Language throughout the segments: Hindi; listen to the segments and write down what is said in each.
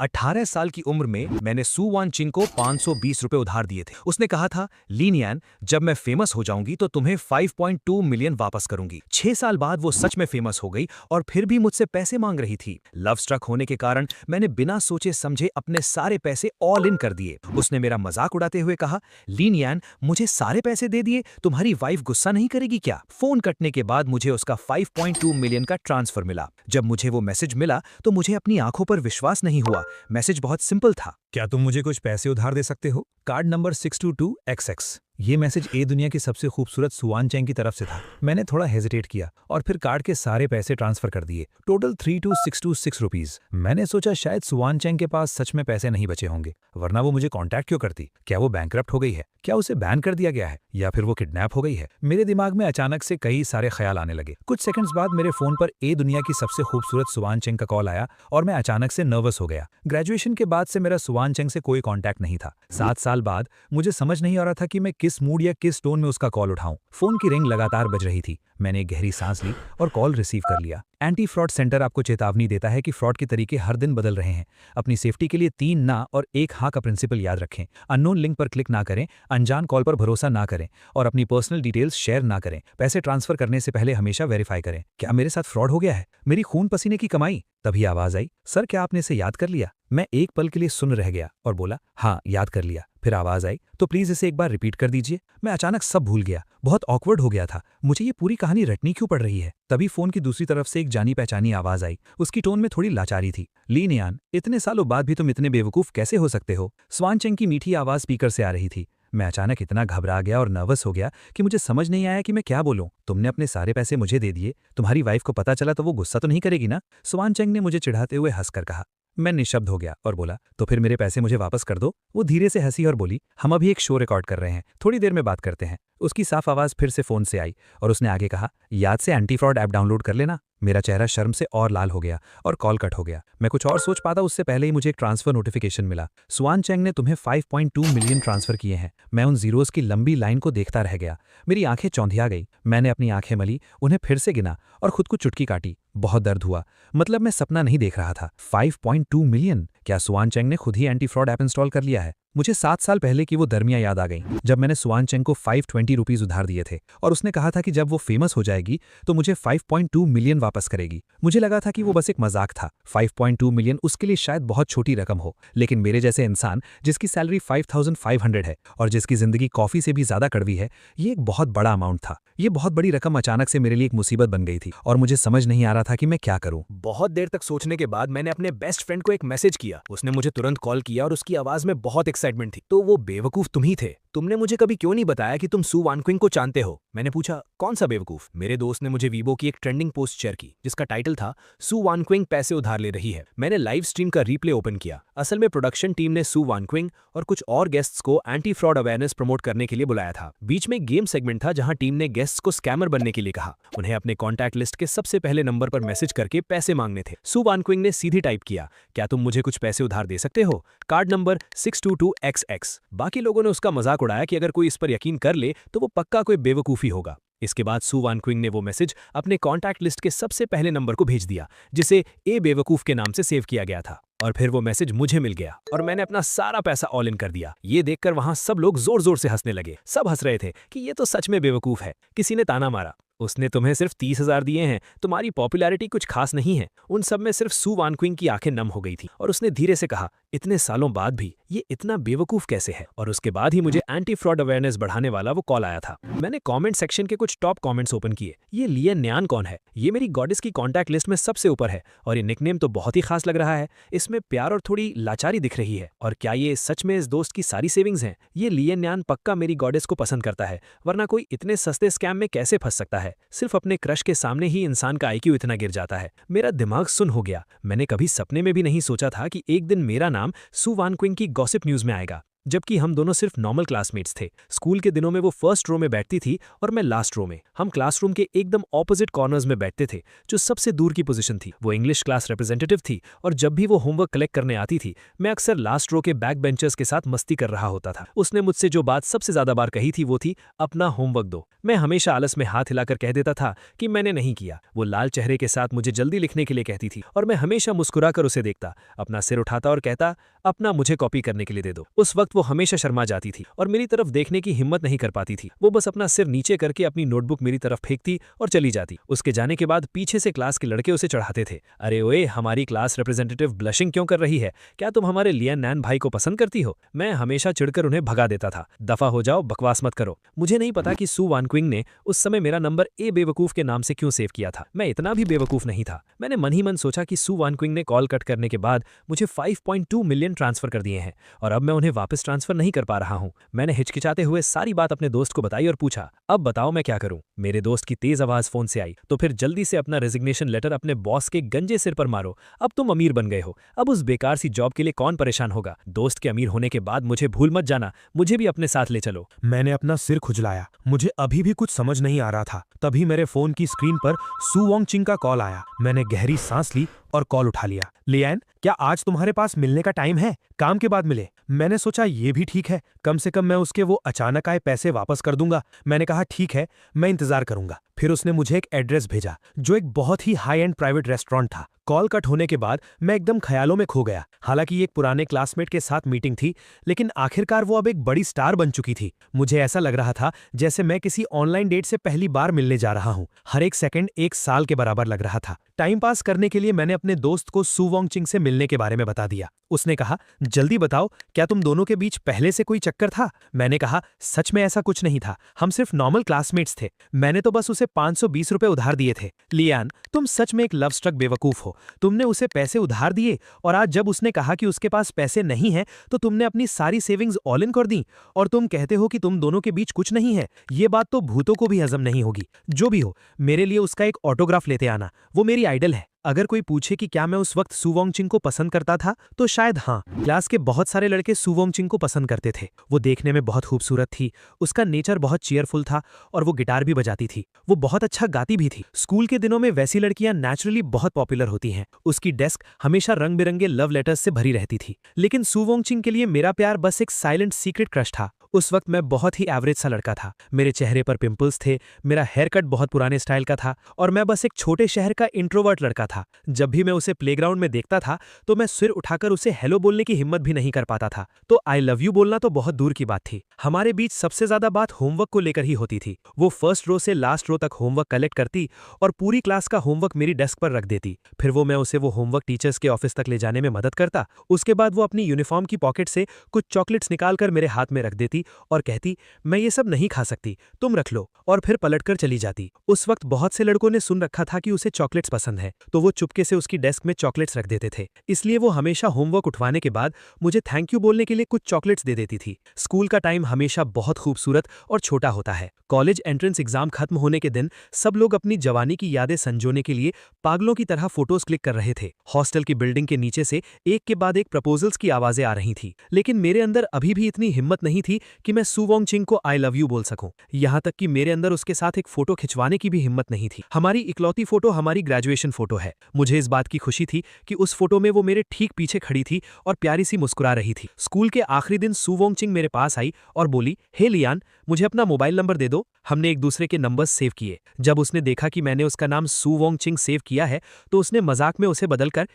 18 साल की उम्र में मैंने सू वानचिंग को 520 रुपए उधार दिए थे। उसने कहा था, लीनियन, जब मैं फेमस हो जाऊंगी तो तुम्हें 5.2 मिलियन वापस करूंगी। 6 साल बाद वो सच में फेमस हो गई और फिर भी मुझसे पैसे मांग रही थी। लव स्ट्रक होने के कारण मैंने बिना सोचे समझे अपने सारे पैसे ऑल इन कर दिए। उसने मेरा मजाक उड़ाते हुए कहा, लीनियन, मुझे सारे पैसे दे दिए, तुम्हारी वाइफ गुस्सा नहीं करेगी क्या? फोन कटने के बाद मुझे उसका 5.2 मिलियन का ट्रांसफर मिला। जब मुझे वो मैसेज मिला तो मुझे अपनी आंखों पर विश्वास नहीं हुआ। मैसेज बहुत सिंपल था। क्या तुम मुझे कुछ पैसे उधार दे सकते हो? Card number 622XX। ये मैसेज ए दुनिया की सबसे खूबसूरत सुवान चैंग की तरफ से था। मैंने थोड़ा हेजिटेट किया और फिर कार्ड के सारे पैसे ट्रांसफर कर दिए, टोटल 32626 रुपीज। मैंने सोचा शायद सुवान चैंग के पास सच में पैसे नहीं बचे होंगे, वरना वो मुझे कांटेक्ट क्यों करती? क्या वो बैंकरप्ट हो गई है? क्या उसे बैन कर दिया गया है? या फिर वो किडनैप हो गई है? मेरे दिमाग में अचानक से कई सारे ख्याल आने लगे। कुछ सेकंड्स बाद मेरे फोन पर ए दुनिया की सबसे खूबसूरत सुवान चैंग का कॉल आया और मैं अचानक से नर्वस हो गया। ग्रेजुएशन के बाद से मेरा सुवान चैंग से कोई कांटेक्ट नहीं था। 7 साल बाद मुझे समझ नहीं आ रहा था कि मैं किस मूड या किस टोन में उसका कॉल उठाऊं। फोन की रिंग लगातार बज रही थी। मैंने एक गहरी सांस ली और कॉल रिसीव कर लिया। एंटी फ्रॉड सेंटर आपको चेतावनी देता है कि फ्रॉड के तरीके हर दिन बदल रहे हैं। अपनी सेफ्टी के लिए 3 ना और 1 हाँ का प्रिंसिपल याद रखें। अननोन लिंक पर क्लिक ना करें, अनजान कॉल पर भरोसा ना करें और अपनी पर्सनल डिटेल्स शेयर ना करें। पैसे ट्रांसफर करने से पहले हमेशा वेरीफाई करें। क्या मेरे साथ फ्रॉड हो गया है? मेरी खून पसीने की कमाई? तभी आवाज आई, सर क्या आपने इसे याद कर लिया? मैं एक पल के लिए सुन रह गया और बोला, हाँ याद कर लिया। फिर आवाज आई, तो प्लीज इसे एक बार रिपीट कर दीजिए। मैं अचानक सब भूल गया, बहुत ऑकवर्ड हो गया था। मुझे ये पूरी कहानी रटनी क्यों पड़ रही है? तभी फोन की दूसरी तरफ से एक जानी पहचानी आवाज आई। उसकी टोन में थोड़ी लाचारी थी। लीनियान, इतने सालों बाद भी तुम इतने बेवकूफ कैसे हो सकते हो? स्वान चेंग की मीठी आवाज स्पीकर से आ रही थी। मैं अचानक इतना घबरा गया और नर्वस हो गया कि मुझे समझ नहीं आया कि मैं क्या बोलूं। तुमने अपने सारे पैसे मुझे दे दिए, तुम्हारी वाइफ को पता चला तो वो गुस्सा तो नहीं करेगी ना? स्वान चेंग ने मुझे चिढ़ाते हुए हंसकर कहा। मैं निशब्द हो गया और बोला, तो फिर मेरे पैसे मुझे वापस कर दो। वो धीरे से हंसी और बोली, हम अभी एक शो रिकॉर्ड कर रहे हैं, थोड़ी देर में बात करते हैं। उसकी साफ आवाज फिर से फोन से आई और उसने आगे कहा, याद से एंटी फ्रॉड ऐप डाउनलोड कर लेना। मेरा चेहरा शर्म से और लाल हो गया और कॉल कट हो गया। मैं कुछ और सोच पाता उससे पहले ही मुझे एक ट्रांसफर नोटिफिकेशन मिला। स्वान चेंग ने तुम्हें 5.2 मिलियन ट्रांसफर किए हैं। मैं उन जीरोस की लंबी लाइन को देखता रह गया। मेरी आंखें चौंधिया गई। मैंने अपनी आंखें मली, उन्हें फिर से गिना और खुद को चुटकी काटी। बहुत दर्द हुआ। मतलब मैं सपना नहीं देख रहा था। 5.2 मिलियन! क्या स्वान चेंग ने खुद ही एंटी फ्रॉड ऐप इंस्टॉल कर लिया है? मुझे 7 साल पहले की वो दरमियां याद आ गई जब मैंने स्वान चेंग को 520 रुपीज उधार दिए थे और उसने कहा था कि जब वो फेमस हो जाएगी तो मुझे 5.2 मिलियन वापस करेगी। मुझे लगा था कि वो बस एक मजाक था। 5.2 मिलियन उसके लिए शायद बहुत छोटी रकम हो, लेकिन मेरे जैसे इंसान जिसकी सैलरी 5500 है और जिसकी जिंदगी कॉफी से भी ज्यादा कड़वी है, ये एक बहुत बड़ा अमाउंट था। ये बहुत बड़ी रकम अचानक से मेरे लिए एक मुसीबत बन गई थी और मुझे समझ नहीं आ रहा था कि मैं क्या करूं। बहुत देर तक सोचने के बाद मैंने अपने बेस्ट फ्रेंड को एक मैसेज किया। उसने मुझे तुरंत कॉल किया और उसकी आवाज में बहुत एक्साइटमेंट थी। तो वो बेवकूफ तुम ही थे। तुमने मुझे कभी क्यों नहीं बताया कि तुम सू वानक्विंग को जानते हो? मैंने पूछा, कौन सा बेवकूफ? मेरे दोस्त ने मुझे वीबो की एक ट्रेंडिंग पोस्ट शेयर की जिसका टाइटल था, सू वानक्विंग पैसे उधार ले रही है। मैंने लाइव स्ट्रीम का रीप्ले ओपन किया। असल में प्रोडक्शन टीम ने सू वानक्विंग और कुछ और गेस्ट्स को एंटी फ्रॉड अवेयरनेस प्रमोट करने के लिए बुलाया था। बीच में गेम सेगमेंट था जहां टीम ने गेस्ट्स को स्कैमर बनने के लिए कहा। उन्हें अपने कॉन्टैक्ट लिस्ट के सबसे पहले नंबर पर मैसेज करके पैसे मांगने थे। सू वानक्विंग ने सीधी टाइप किया, क्या तुम मुझे कुछ पैसे उधार दे सकते हो? Card number 622XX। बाकी लोगों ने उसका मजाक उड़ाया कि अगर कोई इस पर यकीन कर ले तो वो पक्का कोई बेवकूफी होगा। इसके बाद सू वानक्विंग ने वो मैसेज अपने कॉन्टैक्ट लिस्ट के सबसे पहले नंबर को भेज दिया जिसे ए बेवकूफ के नाम से सेव किया गया था। और फिर वो मैसेज मुझे मिल गया और मैंने अपना सारा पैसा ऑल इन कर दिया। ये देखकर वहां सब लोग जोर जोर से हंसने लगे। सब हंस रहे थे कि ये तो सच में बेवकूफ है। किसी ने ताना मारा, उसने तुम्हें सिर्फ 30,000 दिए हैं, तुम्हारी पॉपुलैरिटी कुछ खास नहीं है। उन सब में सिर्फ सू वानक्विंग की आंखें नम हो गई थी और उसने धीरे से कहा, इतने सालों बाद भी ये इतना बेवकूफ कैसे है? और उसके बाद ही मुझे एंटी फ्रॉड अवेयरनेस बढ़ाने वाला वो कॉल आया था। मैंने कमेंट सेक्शन के कुछ टॉप कमेंट्स ओपन किए। ये लियन न्यान कौन है? ये मेरी गॉडेस की कॉन्टैक्ट लिस्ट में सबसे ऊपर है और ये निकनेम तो बहुत ही खास लग रहा है। इसमें प्यार और थोड़ी लाचारी दिख रही है। और क्या ये सच में इस दोस्त की सारी सेविंग्स हैं? ये लियन न्यान पक्का मेरी गॉडेस को पसंद करता है, वरना कोई इतने सस्ते स्कैम में कैसे फंस सकता है? सिर्फ अपने क्रश के सामने ही इंसान का आईक्यू इतना गिर जाता है। मेरा दिमाग सुन हो गया। मैंने कभी सपने में भी नहीं सोचा था कि एक दिन मेरा नाम सू वानक्विंग की गॉसिप न्यूज में आएगा। जबकि हम दोनों सिर्फ नॉर्मल क्लासमेट्स थे। स्कूल के दिनों में वो फर्स्ट रो में बैठती थी और मैं लास्ट रो में। हम क्लासरूम के एकदम ऑपोजिट कॉर्नर्स में बैठते थे, जो सबसे दूर की पोजीशन थी। वो इंग्लिश क्लास रिप्रेजेंटेटिव थी और जब भी वो होमवर्क कलेक्ट करने आती थी, मैं अक्सर लास्ट रो के बैक बेंचर्स के साथ मस्ती कर रहा होता था। उसने मुझसे जो बात सबसे ज्यादा बार कही थी वो थी, अपना होमवर्क दो। मैं हमेशा आलस में हाथ हिलाकर कह देता था कि मैंने नहीं किया। वो लाल चेहरे के साथ मुझे जल्दी लिखने के लिए कहती थी और मैं हमेशा मुस्कुराकर उसे देखता, अपना सिर उठाता और कहता, अपना मुझे कॉपी करने के लिए दे दो। उस वक्त वो हमेशा शर्मा जाती थी और मेरी तरफ देखने की हिम्मत नहीं कर पाती थी। वो बस अपना सिर नीचे करके अपनी नोटबुक मेरी तरफ फेंकती और चली जाती। उसके जाने के बाद पीछे से क्लास के लड़के उसे चढ़ाते थे, अरे ओए, हमारी क्लास रिप्रेजेंटेटिव ब्लशिंग क्यों कर रही है? क्या तुम हमारे लियान नैन भाई को पसंद करती हो? मैं हमेशा चिढ़कर उन्हें भगा देता था, दफा हो जाओ, बकवास मत करो। मुझे नहीं पता कि सू वान क्विंग ने उस समय मेरा नंबर ए बेवकूफ के नाम से क्यों सेव किया था। मैं इतना भी बेवकूफ नहीं था। मैंने मन ही मन सोचा कि सू वान क्विंग ने कॉल कट करने के बाद मुझे 5.2 मिलियन ट्रांसफर कर दिए हैं और अब मैं उन्हें वापस ट्रांसफर नहीं कर पा रहा हूं। मैंने हिचकिचाते हुए सारी बात अपने दोस्त को बताई और पूछा, अब बताओ मैं क्या करूं? मेरे दोस्त की तेज आवाज फोन से आई, तो फिर जल्दी से अपना रेजिग्नेशन लेटर अपने बॉस के गंजे सिर पर मारो। अब तुम अमीर बन गए हो, अब उस बेकार सी जॉब के लिए कौन परेशान होगा? दोस्त के अमीर होने के बाद मुझे भूल मत जाना, मुझे भी अपने साथ ले चलो। मैंने अपना सिर खुजलाया। मुझे अभी भी कुछ समझ नहीं आ रहा था। तभी मेरे फोन की स्क्रीन पर सू वॉन्ग चिंग का कॉल आया। मैंने गहरी सांस ली और कॉल उठा लिया। लियान, क्या आज तुम्हारे पास मिलने का टाइम है? काम के बाद मिले। मैंने सोचा ये भी ठीक है, कम से कम मैं उसके वो अचानक आए पैसे वापस कर दूंगा। मैंने कहा ठीक है, मैं इंतजार करूंगा। फिर उसने मुझे एक एड्रेस भेजा जो एक बहुत ही हाई एंड प्राइवेट रेस्टोरेंट था। कॉल कट होने के बाद मैं एकदम ख्यालों में खो गया। हालांकि एक पुराने क्लासमेट के साथ मीटिंग थी, लेकिन आखिरकार वो अब एक बड़ी स्टार बन चुकी थी। मुझे ऐसा लग रहा था जैसे मैं किसी ऑनलाइन डेट से पहली बार मिलने जा रहा हूँ। हर एक सेकंड एक साल के बराबर लग रहा था। टाइम पास करने के लिए मैंने अपने दोस्त को सू वॉन्ग चिंग से मिलने के बारे में बता दिया। उसने कहा, जल्दी बताओ, क्या तुम दोनों के बीच पहले से कोई चक्कर था? मैंने कहा, सच में ऐसा कुछ नहीं था, हम सिर्फ नॉर्मल क्लासमेट्स थे। मैंने तो बस उसे 520 रुपए उधार दिए थे। लियान, तुम सच में एक लव स्ट्रक बेवकूफ हो। तुमने उसे पैसे उधार दिए और आज जब उसने कहा कि उसके पास पैसे नहीं हैं, तो तुमने अपनी सारी सेविंग्स ऑल इन कर दी और तुम कहते हो कि तुम दोनों के बीच कुछ नहीं है। ये बात तो भूतों को भी हजम नहीं होगी। जो भी हो, मेरे लिए उसका एक ऑटोग्राफ लेते आना, वो मेरी आइडल है। अगर कोई पूछे कि क्या मैं उस वक्त सू वॉन्ग चिंग को पसंद करता था, तो शायद हाँ। क्लास के बहुत सारे लड़के सू वॉन्ग चिंग को पसंद करते थे। वो देखने में बहुत खूबसूरत थी, उसका नेचर बहुत चीयरफुल था और वो गिटार भी बजाती थी। वो बहुत अच्छा गाती भी थी। स्कूल के दिनों में वैसी लड़कियां नेचुरली बहुत पॉपुलर होती हैं। उसकी डेस्क हमेशा रंग बिरंगे लव लेटर्स से भरी रहती थी। लेकिन सू वॉन्ग चिंग के लिए मेरा प्यार बस एक साइलेंट सीक्रेट क्रश था। उस वक्त मैं बहुत ही एवरेज सा लड़का था। मेरे चेहरे पर पिंपल्स थे, मेरा हेयर कट बहुत पुराने स्टाइल का था और मैं बस एक छोटे शहर का इंट्रोवर्ट लड़का था। जब भी मैं उसे प्लेग्राउंड में देखता था तो मैं सिर उठाकर उसे हेलो बोलने की हिम्मत भी नहीं कर पाता था। तो आई लव यू बोलना तो बहुत दूर की बात थी। हमारे बीच सबसे ज्यादा बात होमवर्क को लेकर ही होती थी। वो फर्स्ट रो से लास्ट रो तक होमवर्क कलेक्ट करती और पूरी क्लास का होमवर्क मेरी डेस्क पर रख देती। फिर वो मैं उसे वो होमवर्क टीचर्स के ऑफिस तक ले जाने में मदद करता। उसके बाद वो अपनी यूनिफॉर्म की पॉकेट से कुछ चॉकलेट्स निकालकर मेरे हाथ में रख देती और कहती, मैं ये सब नहीं खा सकती, तुम रख लो, और फिर पलटकर चली जाती। उस वक्त बहुत से लड़कों ने सुन रखा था कि उसे चॉकलेट्स पसंद है, तो वो चुपके से उसकी डेस्क में चॉकलेट्स रख देते थे। इसलिए वो हमेशा होमवर्क उठवाने के बाद मुझे थैंक यू बोलने के लिए कुछ चॉकलेट्स दे देती थी। स्कूल का टाइम हमेशा बहुत खूबसूरत और छोटा होता है। कॉलेज एंट्रेंस एग्जाम खत्म होने के दिन सब लोग अपनी जवानी की यादें संजोने के लिए पागलों की तरह फोटोज क्लिक कर रहे थे। हॉस्टल की बिल्डिंग के नीचे से एक के बाद एक प्रपोजल्स की आवाजें आ रही थी, लेकिन मेरे अंदर अभी भी इतनी हिम्मत नहीं थी कि मैं सू वॉन्ग चिंग को आई लव यू बोल सकूं। यहां तक कि मेरे अंदर उसके साथ एक फोटो खिंचवाने की भी हिम्मत नहीं थी। हमारी इकलौती फोटो हमारी ग्रेजुएशन फोटो है। मुझे इस बात की खुशी थी कि उस फोटो में वो मेरे ठीक पीछे खड़ी थी और प्यारी सी मुस्कुरा रही थी। स्कूल के आखिरी दिन सू वॉन्ग चिंग मेरे पास आई और बोली, हे लियान, मुझे अपना मोबाइल नंबर दे दो। हमने एक दूसरे के नंबर्स सेव किए। जब उसने देखा कि मैंने उसका नाम सू वॉन्ग चिंग सेव किया है, तो उसने मजाक में उसे बदलकर